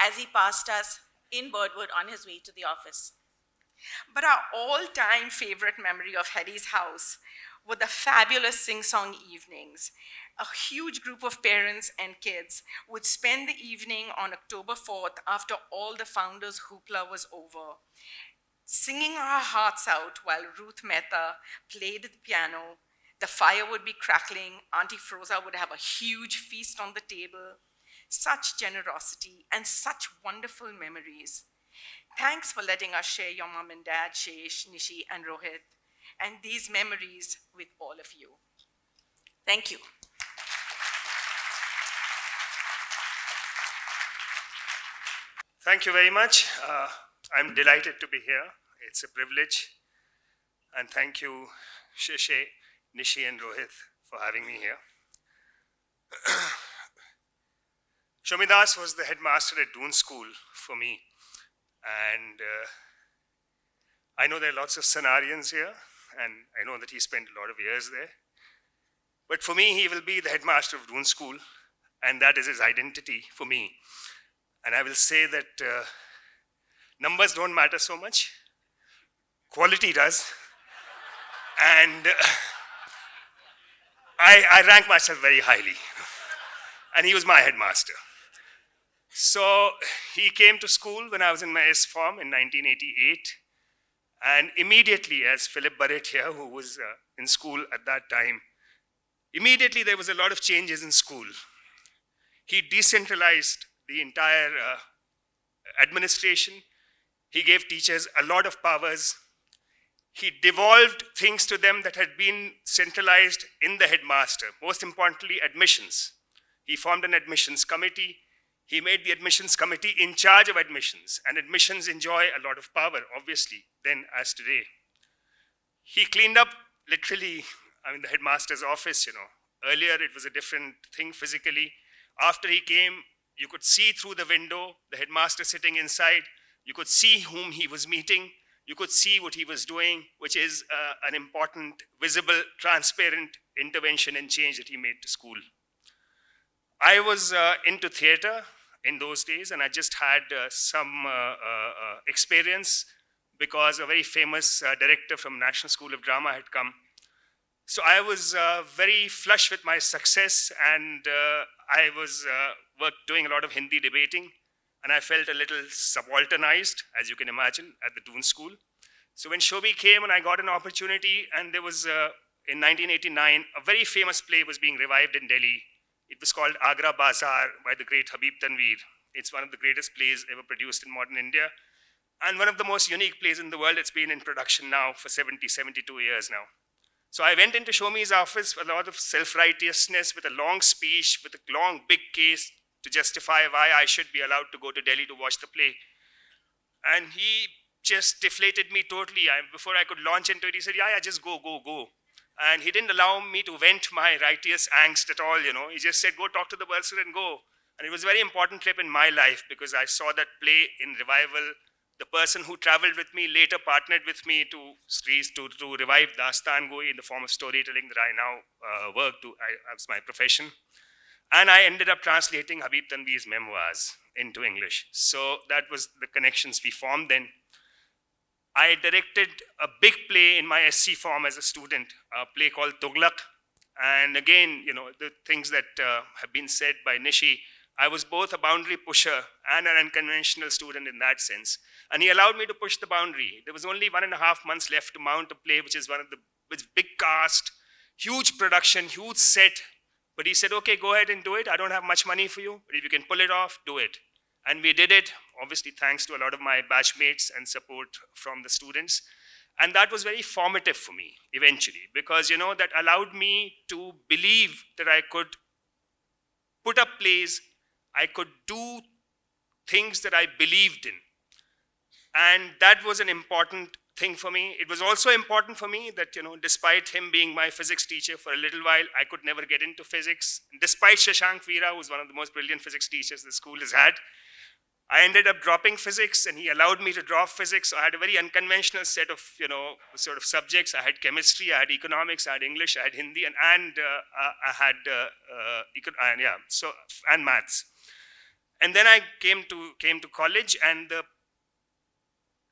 R: as he passed us in Birdwood on his way to the office.
Q: But our all-time favorite memory of Hedy's house were the fabulous sing-song evenings. A huge group of parents and kids would spend the evening on October 4th after all the founders' hoopla was over, singing our hearts out while Ruth Mehta played the piano. The fire would be crackling. Auntie Firoza would have a huge feast on the table. Such generosity and such wonderful memories. Thanks for letting us share your mom and dad, Shesh, Nishi, and Rohit, and these memories with all of you.
R: Thank you.
S: Thank you very much. I'm delighted to be here. It's a privilege. And thank you, Sheshe, Nishi, and Rohit for having me here. Shomie Das was the headmaster at Doon School for me. And I know there are lots of Sanarians here, and I know that he spent a lot of years there. But for me, he will be the headmaster of Doon School, and that is his identity for me. And I will say that numbers don't matter so much. Quality does. And I rank myself very highly. And he was my headmaster. So he came to school when I was in my S Form in 1988. And immediately, as Philip Barrett here, who was in school at that time, immediately there was a lot of changes in school. He decentralized the entire administration. He gave teachers a lot of powers. He devolved things to them that had been centralized in the headmaster. Most importantly, admissions. He formed an admissions committee. He made the admissions committee in charge of admissions, and admissions enjoy a lot of power, obviously, then as today. He cleaned up literally, the headmaster's office, Earlier, it was a different thing physically. After he came, you could see through the window, the headmaster sitting inside. You could see whom he was meeting. you could see what he was doing, which is an important, visible, transparent intervention and change that he made to school. I was into theater in those days, and I just had some experience because a very famous director from National School of Drama had come. So I was very flush with my success, and I was doing a lot of Hindi debating, and I felt a little subalternized, as you can imagine, at the Doon School. So when Shomie came and I got an opportunity, and there was, in 1989, a very famous play was being revived in Delhi. It was called Agra Bazaar by the great Habib Tanveer. It's one of the greatest plays ever produced in modern India, and one of the most unique plays in the world. It's been in production now for 72 years now. So I went into Shomie's office with a lot of self-righteousness, with a long speech, with a long, big case to justify why I should be allowed to go to Delhi to watch the play. And he just deflated me totally. Before I could launch into it, he said, yeah, just go. And he didn't allow me to vent my righteous angst at all, He just said, go talk to the bursar and go. And it was a very important trip in my life because I saw that play in revival. The person who traveled with me later partnered with me to revive Dastan Goi in the form of storytelling that I now work to. That's my profession. And I ended up translating Habib Tanveer's memoirs into English. So that was the connections we formed then. I directed a big play in my SC form as a student, a play called Tughlaq. And again, the things that have been said by Nishi, I was both a boundary pusher and an unconventional student in that sense. And he allowed me to push the boundary. There was only 1.5 months left to mount a play, which is with big cast, huge production, huge set. But he said, okay, go ahead and do it. I don't have much money for you, but if you can pull it off, do it. And we did it, obviously thanks to a lot of my batchmates and support from the students. And that was very formative for me, eventually, because, that allowed me to believe that I could put up plays, I could do things that I believed in. And that was an important thing for me. It was also important for me that, despite him being my physics teacher for a little while, I could never get into physics. Despite Shashank Veera, who's one of the most brilliant physics teachers the school has had, I ended up dropping physics, and he allowed me to drop physics. So I had a very unconventional set of, sort of subjects. I had chemistry, I had economics, I had English, I had Hindi, and I had and maths. And then I came to college, and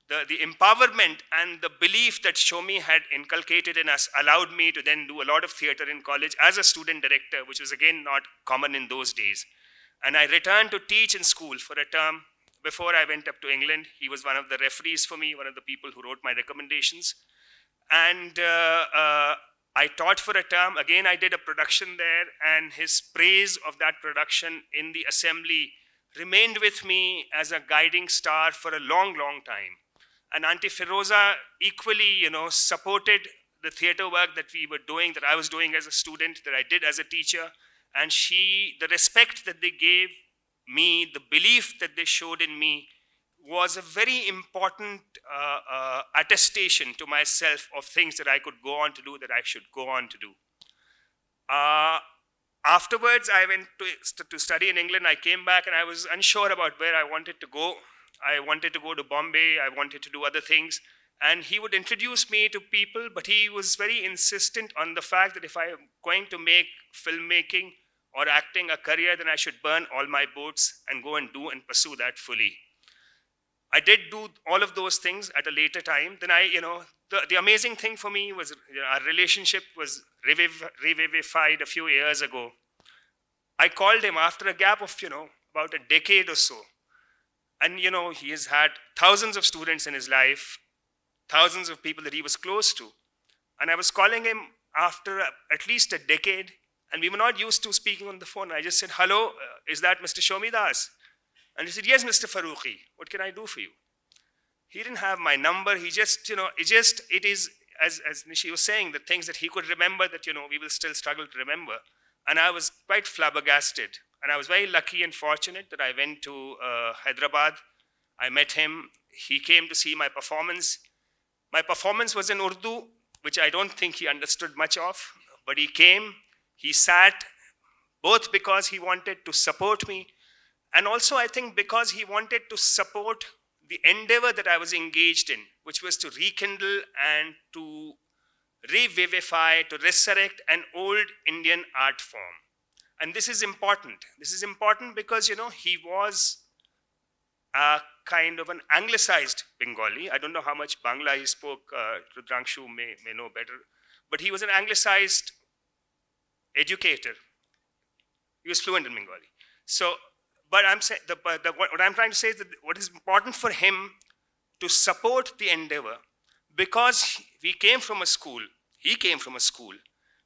S: the empowerment and the belief that Shomie had inculcated in us allowed me to then do a lot of theater in college as a student director, which was again not common in those days. And I returned to teach in school for a term before I went up to England. He was one of the referees for me, one of the people who wrote my recommendations. And I taught for a term. Again, I did a production there, and his praise of that production in the assembly remained with me as a guiding star for a long, long time. And Auntie Firoza equally, supported the theater work that we were doing, that I was doing as a student, that I did as a teacher. And the respect that they gave me, the belief that they showed in me, was a very important attestation to myself of things that I could go on to do, that I should go on to do. Afterwards, I went to study in England. I came back, and I was unsure about where I wanted to go. I wanted to go to Bombay. I wanted to do other things. And he would introduce me to people, but he was very insistent on the fact that if I am going to make filmmaking or acting a career, then I should burn all my boats and go and do and pursue that fully. I did do all of those things at a later time. Then the amazing thing for me was our relationship was revivified a few years ago. I called him after a gap of, about a decade or so. And, he has had thousands of students in his life, thousands of people that he was close to. And I was calling him after at least a decade, and we were not used to speaking on the phone. I just said, hello, is that Mr. Shomie Das? And he said, yes, Mr. Farooqi, what can I do for you? He didn't have my number. He just, it is, as Nishi was saying, the things that he could remember that, we will still struggle to remember. And I was quite flabbergasted. And I was very lucky and fortunate that I went to Hyderabad. I met him. He came to see my performance. My performance was in Urdu, which I don't think he understood much of. But he came, he sat, both because he wanted to support me, and also I think because he wanted to support the endeavor that I was engaged in, which was to rekindle and to revivify, to resurrect an old Indian art form. And this is important. This is important because, he was a kind of an anglicized Bengali. I don't know how much Bangla he spoke. Rudrangshu may know better. But he was an anglicized educator. He was fluent in Bengali. So, but I'm saying, what I'm trying to say is that what is important for him to support the endeavor, because he came from a school,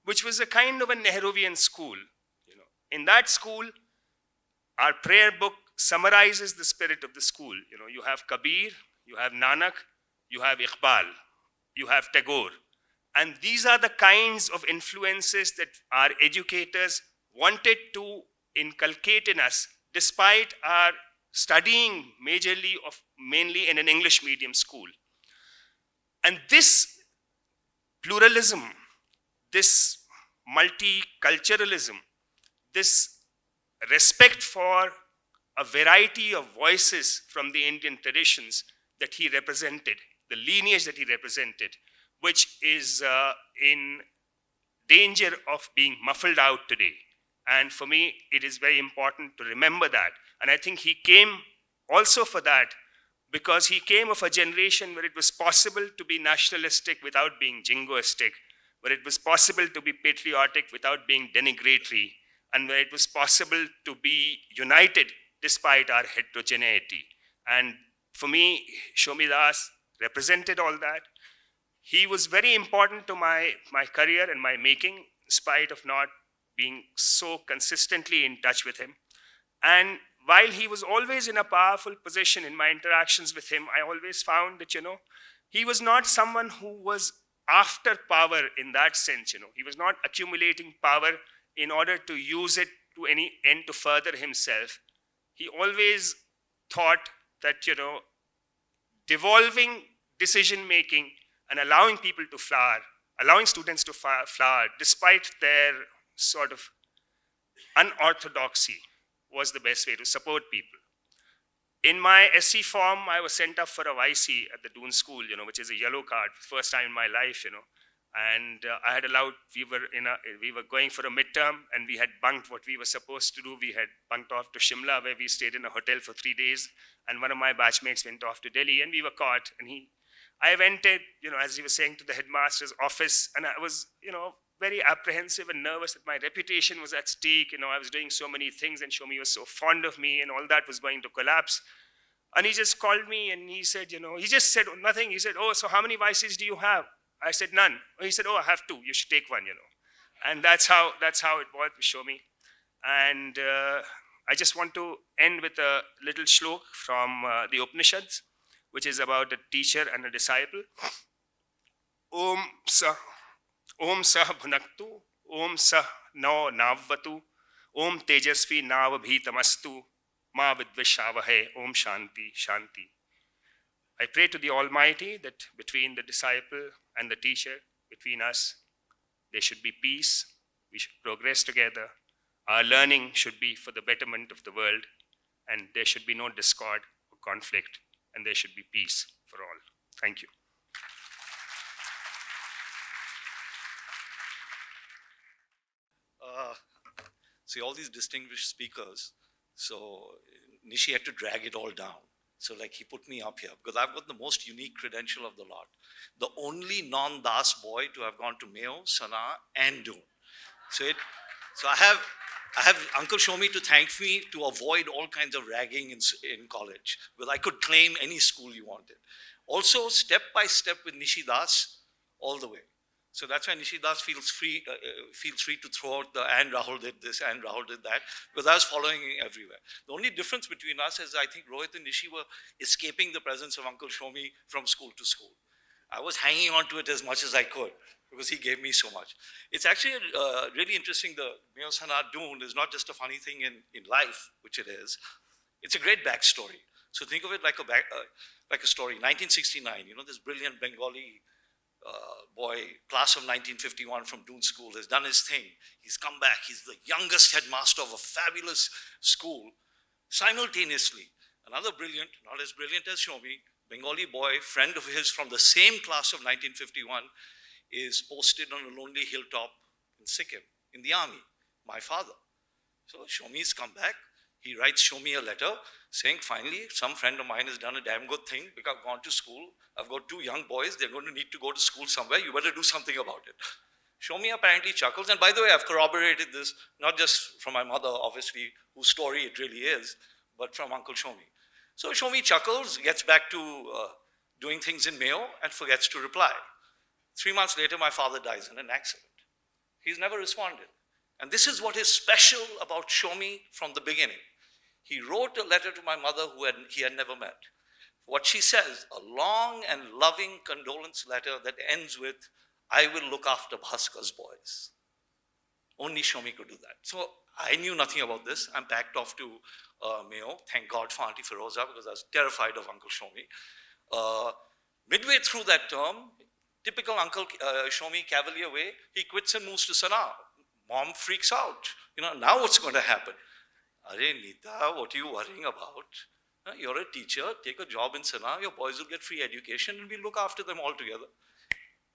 S: which was a kind of a Nehruvian school. In that school, our prayer book summarizes the spirit of the school. You have Kabir, you have Nanak, you have Iqbal, you have Tagore. And these are the kinds of influences that our educators wanted to inculcate in us, despite our studying mainly in an English medium school. And this pluralism, this multiculturalism, this respect for a variety of voices from the Indian traditions that he represented, the lineage that he represented, which is in danger of being muffled out today. And for me, it is very important to remember that. And I think he came also for that, because he came of a generation where it was possible to be nationalistic without being jingoistic, where it was possible to be patriotic without being denigratory, and where it was possible to be united despite our heterogeneity. And for me, Shomie Das represented all that. He was very important to my career and my making, in spite of not being so consistently in touch with him. And while he was always in a powerful position in my interactions with him, I always found that, he was not someone who was after power in that sense. He was not accumulating power in order to use it to any end to further himself. He always thought that, devolving decision-making and allowing people to flower, allowing students to flower, despite their sort of unorthodoxy, was the best way to support people. In my SC form, I was sent up for a YC at the Doon School, which is a yellow card, first time in my life, And I had allowed, we were going for a midterm, and we had bunked what we were supposed to do. We had bunked off to Shimla, where we stayed in a hotel for 3 days. And one of my batchmates went off to Delhi, and we were caught. And I went in, as he was saying, to the headmaster's office, and I was, very apprehensive and nervous that my reputation was at stake. I was doing so many things, and Shomie was so fond of me, and all that was going to collapse. And he just called me, and he said, he just said nothing. He said, "Oh, so how many vices do you have?" I said, "None." He said, "Oh, I have 2. You should take one, And that's how it was with Shomie. And I just want to end with a little shlok from the Upanishads, which is about a teacher and a disciple. Om sah bhunaktu, om sah no navvatu, om tejasvi navabhitamastu, ma vidvishavahe, om shanti, shanti. I pray to the Almighty that between the disciple and the teacher, between us, there should be peace. We should progress together. Our learning should be for the betterment of the world, and there should be no discord or conflict, and there should be peace for all. Thank you.
T: See, all these distinguished speakers, so Nishi had to drag it all down. So he put me up here because I've got the most unique credential of the lot. The only non-Das boy to have gone to Mayo, Sana, and Doon. So I have Uncle Shomie to thank me to avoid all kinds of ragging in college, because I could claim any school you wanted. Also, step by step with Nishi Das, all the way. So that's why Nishi Das feels free to throw out the "and Rahul did this, and Rahul did that," because I was following him everywhere. The only difference between us is I think Rohit and Nishi were escaping the presence of Uncle Shomie from school to school. I was hanging on to it as much as I could because he gave me so much. It's actually really interesting. The Mayo Sana Doon is not just a funny thing in life, which it is. It's a great backstory. So think of it like a story. 1969, this brilliant Bengali boy, class of 1951 from Doon School, has done his thing. He's come back. He's the youngest headmaster of a fabulous school. Simultaneously, Another brilliant, not as brilliant as Shomie, Bengali boy, friend of his from the same class of 1951, is posted on a lonely hilltop in Sikkim, in the army, my father. So Shomie's come back. He writes Shomie a letter saying, finally, some friend of mine has done a damn good thing because I've gone to school. I've got 2 young boys. They're going to need to go to school somewhere. You better do something about it. Shomie apparently chuckles. And by the way, I've corroborated this, not just from my mother, obviously, whose story it really is, but from Uncle Shomie. So Shomie chuckles, gets back to doing things in Mayo, and forgets to reply. 3 months later, my father dies in an accident. He's never responded. And this is what is special about Shomie from the beginning. He wrote a letter to my mother who he had never met. What she says, a long and loving condolence letter that ends with, I will look after Bhaskar's boys. Only Shomie could do that. So I knew nothing about this. I'm packed off to Mayo. Thank God for Auntie Firoza, because I was terrified of Uncle Shomie. Midway through that term, typical Uncle Shomie cavalier way, he quits and moves to Sanaa. Mom freaks out. Now what's going to happen? Are Nita, what are you worrying about? You're a teacher, take a job in Sanaa, your boys will get free education and we'll look after them all together.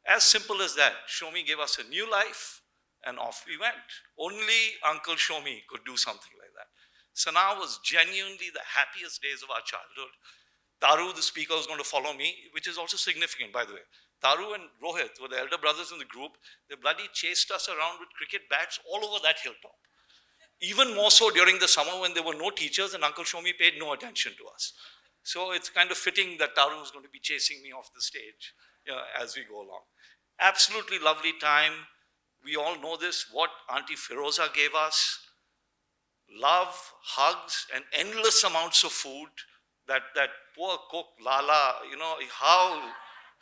T: As simple as that. Shomie gave us a new life and off we went. Only Uncle Shomie could do something like that. Sanaa was genuinely the happiest days of our childhood. Taru, the speaker, was going to follow me, which is also significant, by the way. Taru and Rohit were the elder brothers in the group. They bloody chased us around with cricket bats all over that hilltop. Even more so during the summer when there were no teachers and Uncle Shomie paid no attention to us. So it's kind of fitting that Taru is going to be chasing me off the stage as we go along. Absolutely lovely time. We all know this, what Auntie Firoza gave us. Love, hugs, and endless amounts of food. That poor cook, Lala, how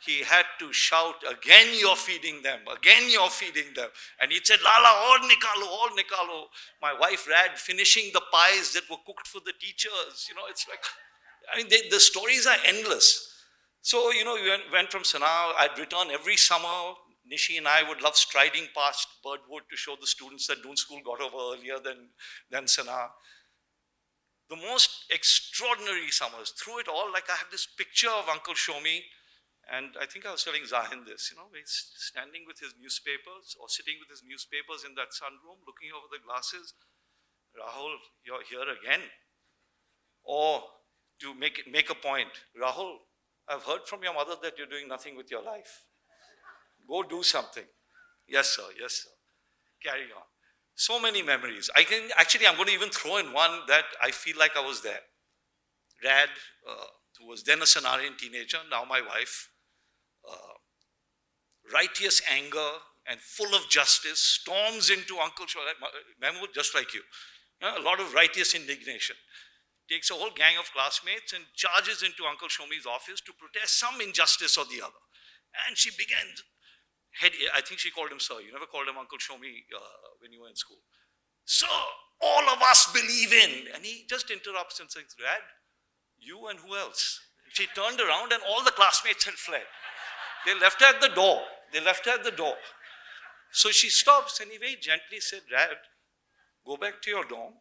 T: he had to shout, again you're feeding them, again you're feeding them. And he said, Lala, all nikalo. My wife Rad finishing the pies that were cooked for the teachers. It's like, the stories are endless. So, we went from Sanaa. I'd return every summer. Nishi and I would love striding past Birdwood to show the students that Doon School got over earlier than Sanaa. The most extraordinary summers. Through it all, like I have this picture of Uncle Shomie, and I think I was telling Zahin this, he's standing with his newspapers or sitting with his newspapers in that sunroom, looking over the glasses. Rahul, you're here again. Or to make a point, Rahul, I've heard from your mother that you're doing nothing with your life. Go do something. Yes, sir. Yes, sir. Carry on. So many memories. I'm going to even throw in one that I feel like I was there. Rad, who was then a Sanarian teenager, now my wife, righteous anger and full of justice, storms into Uncle Shomie, Mahmood, just like you. A lot of righteous indignation. Takes a whole gang of classmates and charges into Uncle Shomie's office to protest some injustice or the other. And she began, I think she called him sir. You never called him Uncle Shomie when you were in school. Sir, all of us believe in. And he just interrupts and says, Rad, you and who else? She turned around and all the classmates had fled. They left her at the door. So she stops and he very gently said, Rad, go back to your dorm,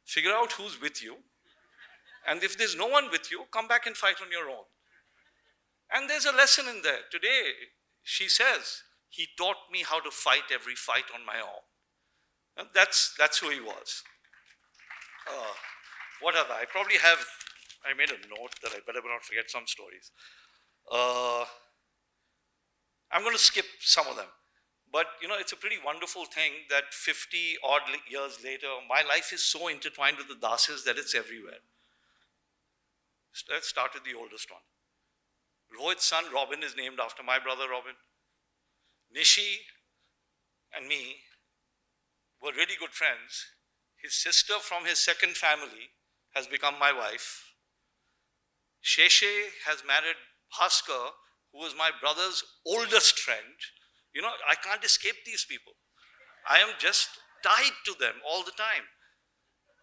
T: figure out who's with you, and if there's no one with you, come back and fight on your own. And there's a lesson in there. Today, she says, he taught me how to fight every fight on my own. And that's who he was. What other? I made a note that I better not forget some stories. I'm going to skip some of them. But, it's a pretty wonderful thing that 50 odd years later, my life is so intertwined with the Dases that it's everywhere. Let's start with the oldest one. Rohit's son, Robin, is named after my brother, Robin. Nishi and me were really good friends. His sister from his second family has become my wife. Sheshe has married Bhaskar, who was my brother's oldest friend. I can't escape these people. I am just tied to them all the time.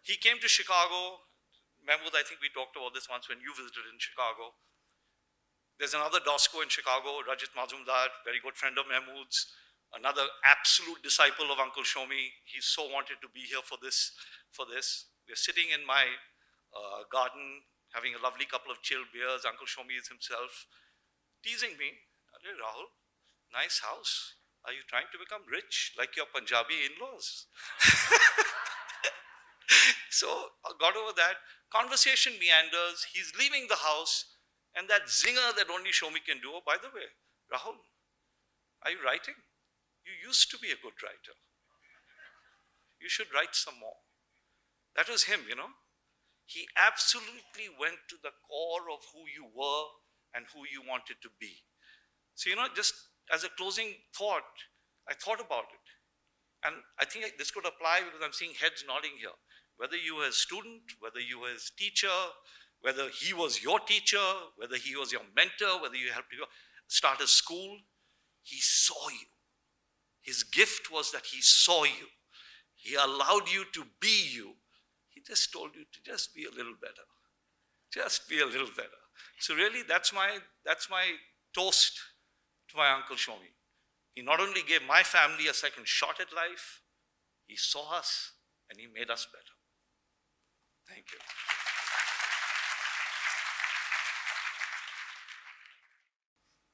T: He came to Chicago. Mahmood, I think we talked about this once when you visited in Chicago. There's another Dosco in Chicago, Rajit Mazumdar, very good friend of Mahmood's, another absolute disciple of Uncle Shomie. He so wanted to be here for this. We're sitting in my garden having a lovely couple of chilled beers. Uncle Shomie is himself teasing me. "Arey Rahul, nice house. Are you trying to become rich like your Punjabi in-laws?" So I got over that. Conversation meanders. He's leaving the house, and that zinger that only Shomie can do. "Oh, by the way, Rahul, are you writing? You used to be a good writer. You should write some more." That was him, you know. He absolutely went to the core of who you were and who you wanted to be. So, you know, just as a closing thought, I thought about it. And I think this could apply because I'm seeing heads nodding here. Whether you were a student, whether you were his teacher, whether he was your teacher, whether he was your mentor, whether you helped you start a school, he saw you. His gift was that he saw you. He allowed you to be you. He just told you to just be a little better. Just be a little better. So really, that's my toast to my Uncle Shomie. He not only gave my family a second shot at life, he saw us and he made us better. Thank you.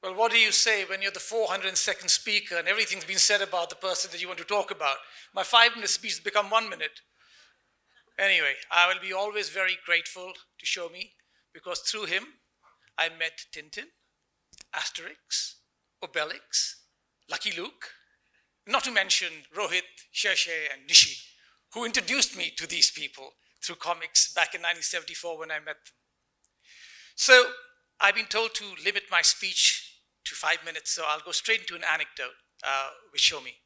U: Well, what do you say when you're the 402nd speaker and everything's been said about the person that you want to talk about? My 5-minute speech has become 1 minute. Anyway, I will be always very grateful to Shomie because through him, I met Tintin, Asterix, Obelix, Lucky Luke, not to mention Rohit, Sheshe, and Nishi, who introduced me to these people through comics back in 1974 when I met them. So I've been told to limit my speech to 5 minutes, so I'll go straight into an anecdote with Shomie.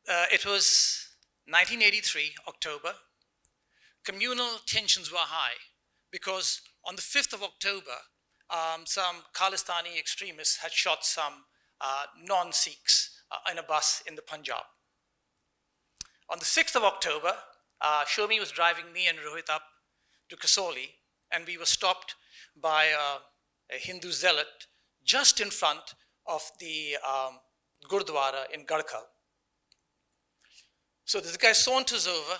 U: It was 1983, October. Communal tensions were high because on the 5th of October, some Khalistani extremists had shot some non-Sikhs in a bus in the Punjab. On the 6th of October, Shomie was driving me and Rohit up to Kasoli, and we were stopped by a Hindu zealot just in front of the Gurdwara in Gadkal. So this guy saunters over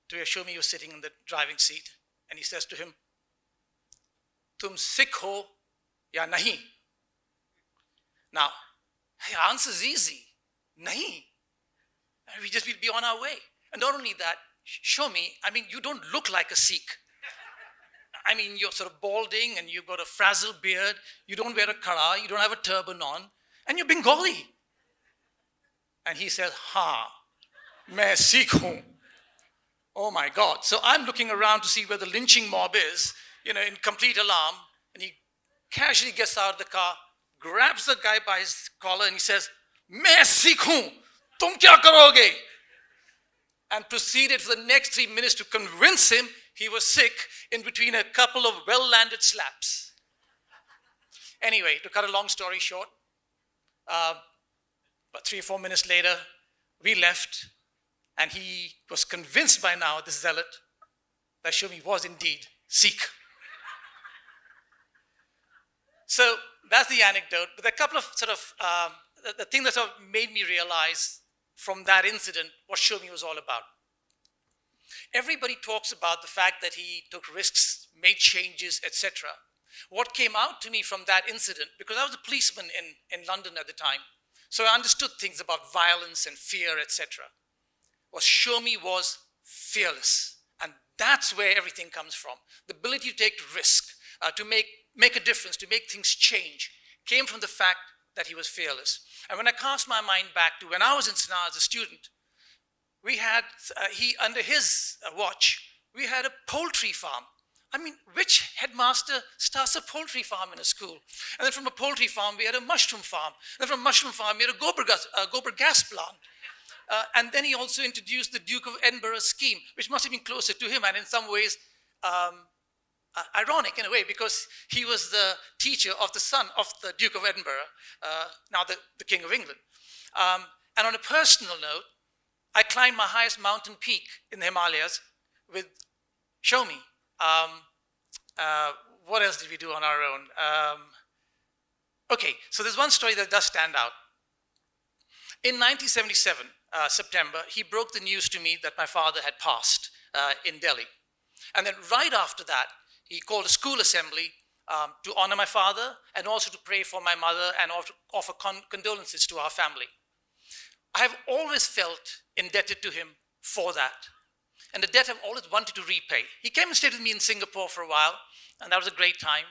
U: to where Shomie was sitting in the driving seat, and he says to him, "Tum Sikh ho ya nahi?" Now, the answer is easy. Nahi. We just will be on our way. And not only that, Shomie, I mean, you don't look like a Sikh. I mean, you're sort of balding and you've got a frazzled beard. You don't wear a kara, you don't have a turban on, and you're Bengali. And he says, "Ha, main Sikh hoon." Oh my God. So I'm looking around to see where the lynching mob is, you know, in complete alarm. And he casually gets out of the car, grabs the guy by his collar, and he says, "Main Sikh hoon, tum kya karoge?" And proceeded for the next 3 minutes to convince him he was Sikh in between a couple of well-landed slaps. Anyway, to cut a long story short, about 3 or 4 minutes later, we left, and he was convinced by now, this zealot, that Shomie was indeed Sikh. So that's the anecdote. But a couple of sort of, the thing that sort of made me realize from that incident what Shomie was all about. Everybody talks about the fact that he took risks, made changes, etc. What came out to me from that incident, because I was a policeman in London at the time, so I understood things about violence and fear, etc., was Shomie was fearless. And that's where everything comes from. The ability to take risk, to make a difference, to make things change, came from the fact that he was fearless. And when I cast my mind back to when I was in Sanaa as a student, we had, under his watch, we had a poultry farm. I mean, which headmaster starts a poultry farm in a school? And then from a poultry farm, we had a mushroom farm. And then from a mushroom farm, we had a Gobar gas plant. And then he also introduced the Duke of Edinburgh scheme, which must have been closer to him and in some ways ironic in a way, because he was the teacher of the son of the Duke of Edinburgh, now the King of England. And on a personal note, I climbed my highest mountain peak in the Himalayas with Shomie. What else did we do on our own? Okay, so there's one story that does stand out. In 1977, September, he broke the news to me that my father had passed in Delhi. And then right after that, he called a school assembly to honor my father and also to pray for my mother and also offer condolences to our family. I have always felt indebted to him for that. And the debt I've always wanted to repay. He came and stayed with me in Singapore for a while, and that was a great time.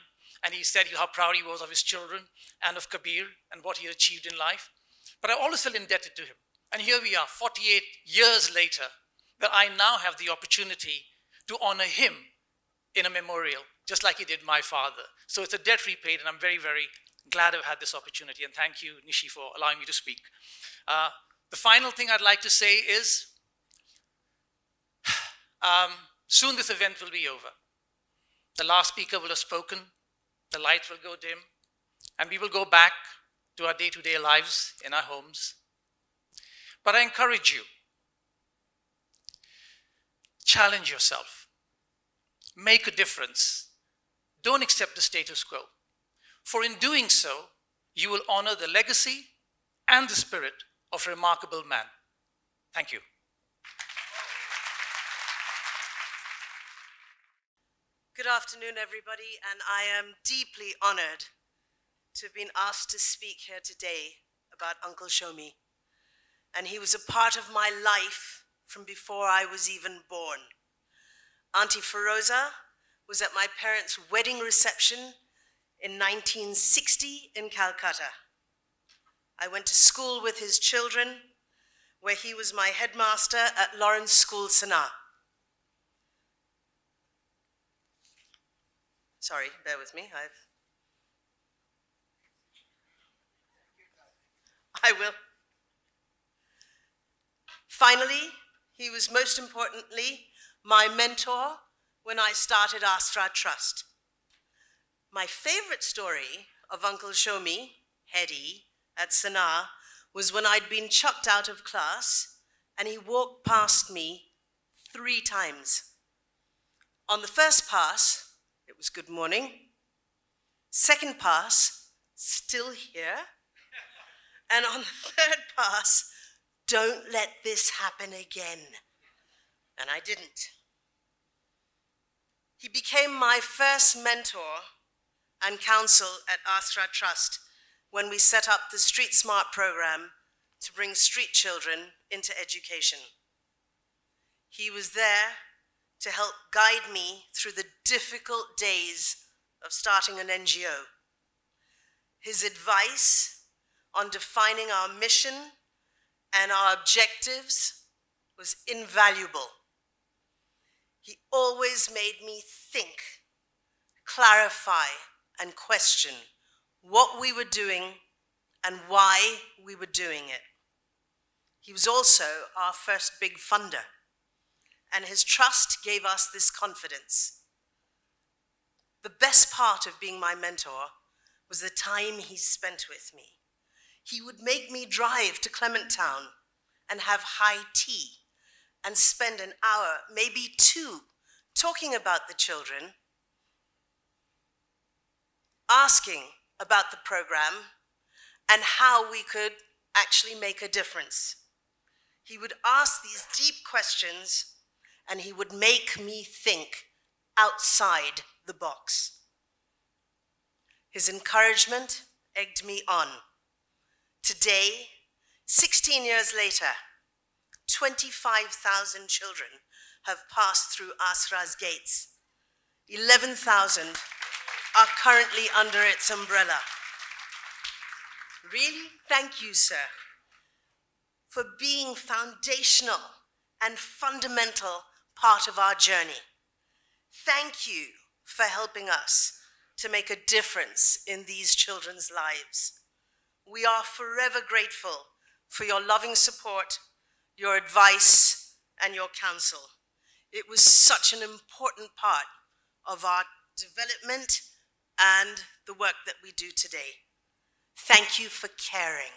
U: And he said how proud he was of his children and of Kabir and what he had achieved in life. But I always felt indebted to him. And here we are, 48 years later, that I now have the opportunity to honor him in a memorial, just like he did my father. So it's a debt repaid, and I'm very, very glad I've had this opportunity. And thank you, Nishi, for allowing me to speak. The final thing I'd like to say is, soon this event will be over. The last speaker will have spoken, the lights will go dim, and we will go back to our day-to-day lives in our homes. But I encourage you, challenge yourself, make a difference. Don't accept the status quo. For in doing so, you will honor the legacy and the spirit of a remarkable man. Thank you.
A: Good afternoon, everybody, and I am deeply honored to have been asked to speak here today about Uncle Shomie. And he was a part of my life from before I was even born. Auntie Feroza was at my parents' wedding reception in 1960 in Calcutta. I went to school with his children, where he was my headmaster at Lawrence School, Sanaa. Sorry, bear with me. I will. Finally, he was most importantly my mentor when I started Astra Trust. My favorite story of Uncle Shomie, Hedi, at Sanaa was when I'd been chucked out of class and he walked past me 3 times. On the first pass, it was good morning. Second pass, still here. And on the third pass, don't let this happen again. And I didn't. He became my first mentor and counsel at Astra Trust when we set up the Street Smart program to bring street children into education. He was there to help guide me through the difficult days of starting an NGO. His advice on defining our mission and our objectives was invaluable. He always made me think, clarify, and question what we were doing and why we were doing it. He was also our first big funder, and his trust gave us this confidence. The best part of being my mentor was the time he spent with me. He would make me drive to Clement Town and have high tea and spend an hour, maybe 2, talking about the children, asking about the program and how we could actually make a difference. He would ask these deep questions and he would make me think outside the box. His encouragement egged me on. Today, 16 years later, 25,000 children have passed through Asra's gates. 11,000 are currently under its umbrella. Really, thank you, sir, for being foundational and fundamental part of our journey. Thank you for helping us to make a difference in these children's lives. We are forever grateful for your loving support, your advice, and your counsel. It was such an important part of our development and the work that we do today. Thank you for caring.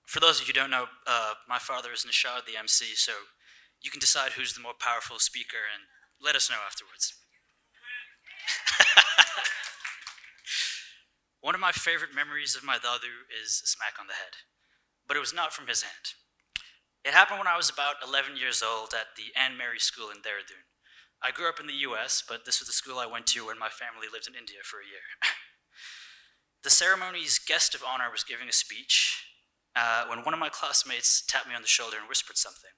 V: For those of you who don't know, my father is Nishad, the MC, so you can decide who's the more powerful speaker and let us know afterwards. One of my favorite memories of my dadu is a smack on the head, but it was not from his hand. It happened when I was about 11 years old at the Anne Mary School in Dehradun. I grew up in the US, but this was the school I went to when my family lived in India for a year. The ceremony's guest of honor was giving a speech when one of my classmates tapped me on the shoulder and whispered something.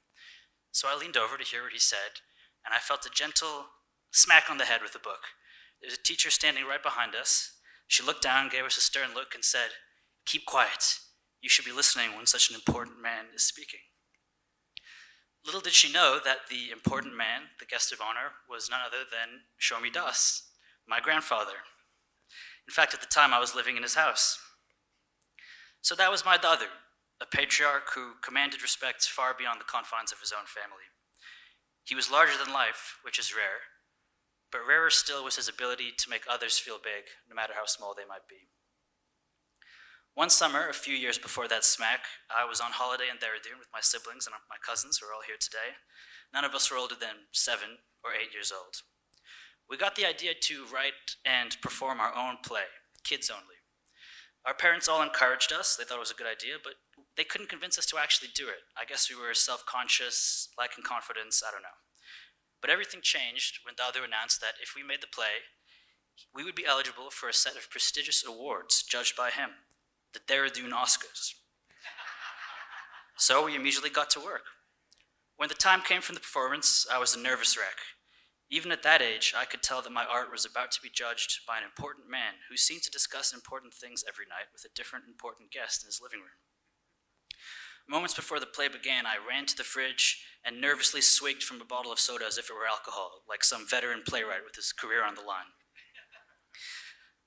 V: So I leaned over to hear what he said, and I felt a gentle smack on the head with a book. There's a teacher standing right behind us. She looked down, gave us a stern look, and said, "Keep quiet. You should be listening when such an important man is speaking." Little did she know that the important man, the guest of honor, was none other than Shomie Das, my grandfather. In fact, at the time, I was living in his house. So that was my dadu, a patriarch who commanded respect far beyond the confines of his own family. He was larger than life, which is rare, but rarer still was his ability to make others feel big, no matter how small they might be. One summer, a few years before that smack, I was on holiday in Dehradun with my siblings and my cousins, who are all here today. None of us were older than 7 or 8 years old. We got the idea to write and perform our own play, kids only. Our parents all encouraged us. They thought it was a good idea, but they couldn't convince us to actually do it. I guess we were self-conscious, lacking confidence, I don't know. But everything changed when Dadu announced that if we made the play, we would be eligible for a set of prestigious awards judged by him, the Dehradun Oscars. So we immediately got to work. When the time came for the performance, I was a nervous wreck. Even at that age, I could tell that my art was about to be judged by an important man who seemed to discuss important things every night with a different important guest in his living room. Moments before the play began, I ran to the fridge and nervously swigged from a bottle of soda as if it were alcohol, like some veteran playwright with his career on the line.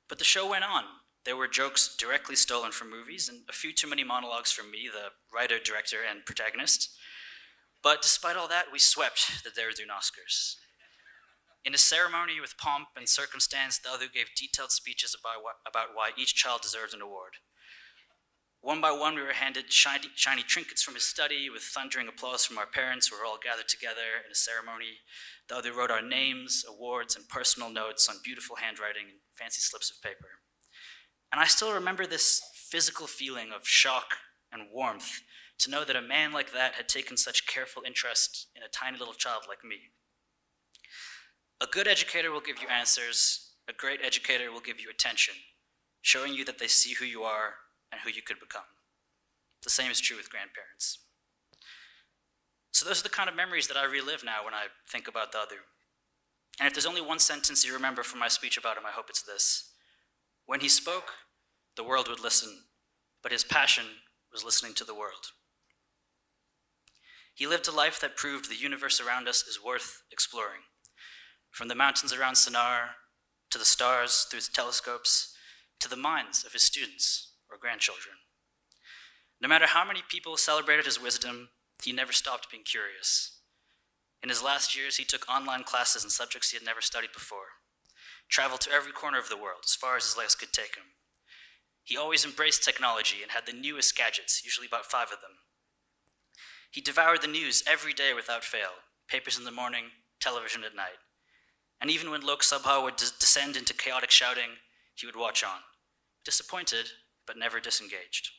V: But the show went on. There were jokes directly stolen from movies and a few too many monologues from me, the writer, director, and protagonist. But despite all that, we swept the Dehradun Oscars. In a ceremony with pomp and circumstance, Dadu gave detailed speeches about why each child deserved an award. One by one, we were handed shiny trinkets from his study with thundering applause from our parents who were all gathered together in a ceremony. Dadu wrote our names, awards, and personal notes on beautiful handwriting and fancy slips of paper. And I still remember this physical feeling of shock and warmth to know that a man like that had taken such careful interest in a tiny little child like me. A good educator will give you answers. A great educator will give you attention, showing you that they see who you are and who you could become. The same is true with grandparents. So those are the kind of memories that I relive now when I think about Dadu. And if there's only one sentence you remember from my speech about him, I hope it's this. When he spoke, the world would listen, but his passion was listening to the world. He lived a life that proved the universe around us is worth exploring. From the mountains around Sinar, to the stars through his telescopes, to the minds of his students or grandchildren. No matter how many people celebrated his wisdom, he never stopped being curious. In his last years, he took online classes in subjects he had never studied before, traveled to every corner of the world, as far as his legs could take him. He always embraced technology and had the newest gadgets, usually about 5 of them. He devoured the news every day without fail, papers in the morning, television at night. And even when Lok Sabha would descend into chaotic shouting, he would watch on, disappointed, but never disengaged.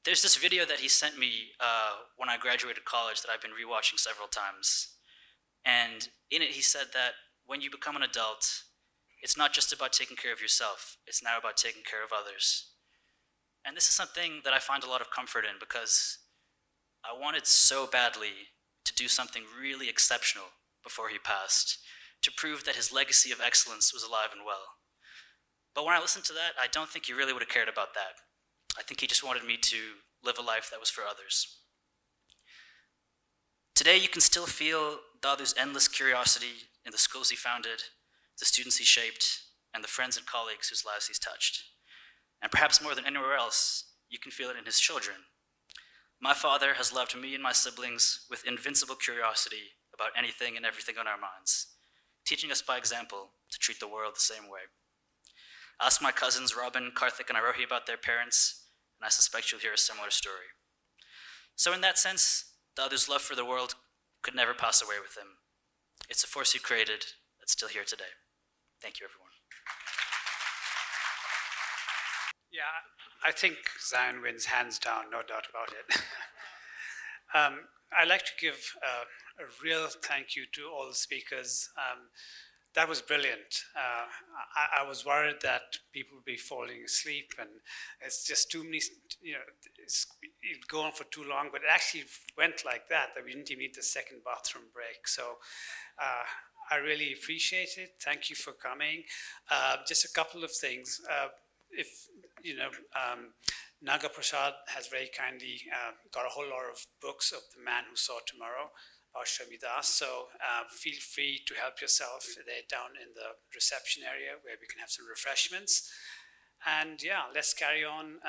V: There's this video that he sent me when I graduated college that I've been rewatching several times. And in it, he said that when you become an adult, it's not just about taking care of yourself, it's now about taking care of others. And this is something that I find a lot of comfort in because I wanted so badly to do something really exceptional before he passed, to prove that his legacy of excellence was alive and well. But when I listened to that, I don't think he really would have cared about that. I think he just wanted me to live a life that was for others. Today, you can still feel Dadu's endless curiosity in the schools he founded, the students he shaped, and the friends and colleagues whose lives he's touched. And perhaps more than anywhere else, you can feel it in his children. My father has loved me and my siblings with invincible curiosity about anything and everything on our minds, teaching us by example to treat the world the same way. Ask my cousins Robin, Karthik, and Arohi about their parents, and I suspect you'll hear a similar story. So in that sense, Dadu's love for the world could never pass away with him. It's a force he created that's still here today. Thank you, everyone.
B: Yeah, I think Zion wins hands down, no doubt about it. I'd like to give a real thank you to all the speakers. That was brilliant. I was worried that people would be falling asleep, and it's just too many, it'd go on for too long, but it actually went like that we didn't even need the second bathroom break. So I really appreciate it. Thank you for coming. Just a couple of things. If, Naga Prasad has very kindly got a whole lot of books of The Man Who Saw Tomorrow about Shomie Das. So feel free to help yourself. They're down in the reception area where we can have some refreshments. And yeah, let's carry on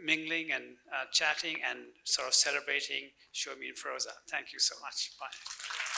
B: mingling and chatting and sort of celebrating Shomie and Feroza. Thank you so much. Bye.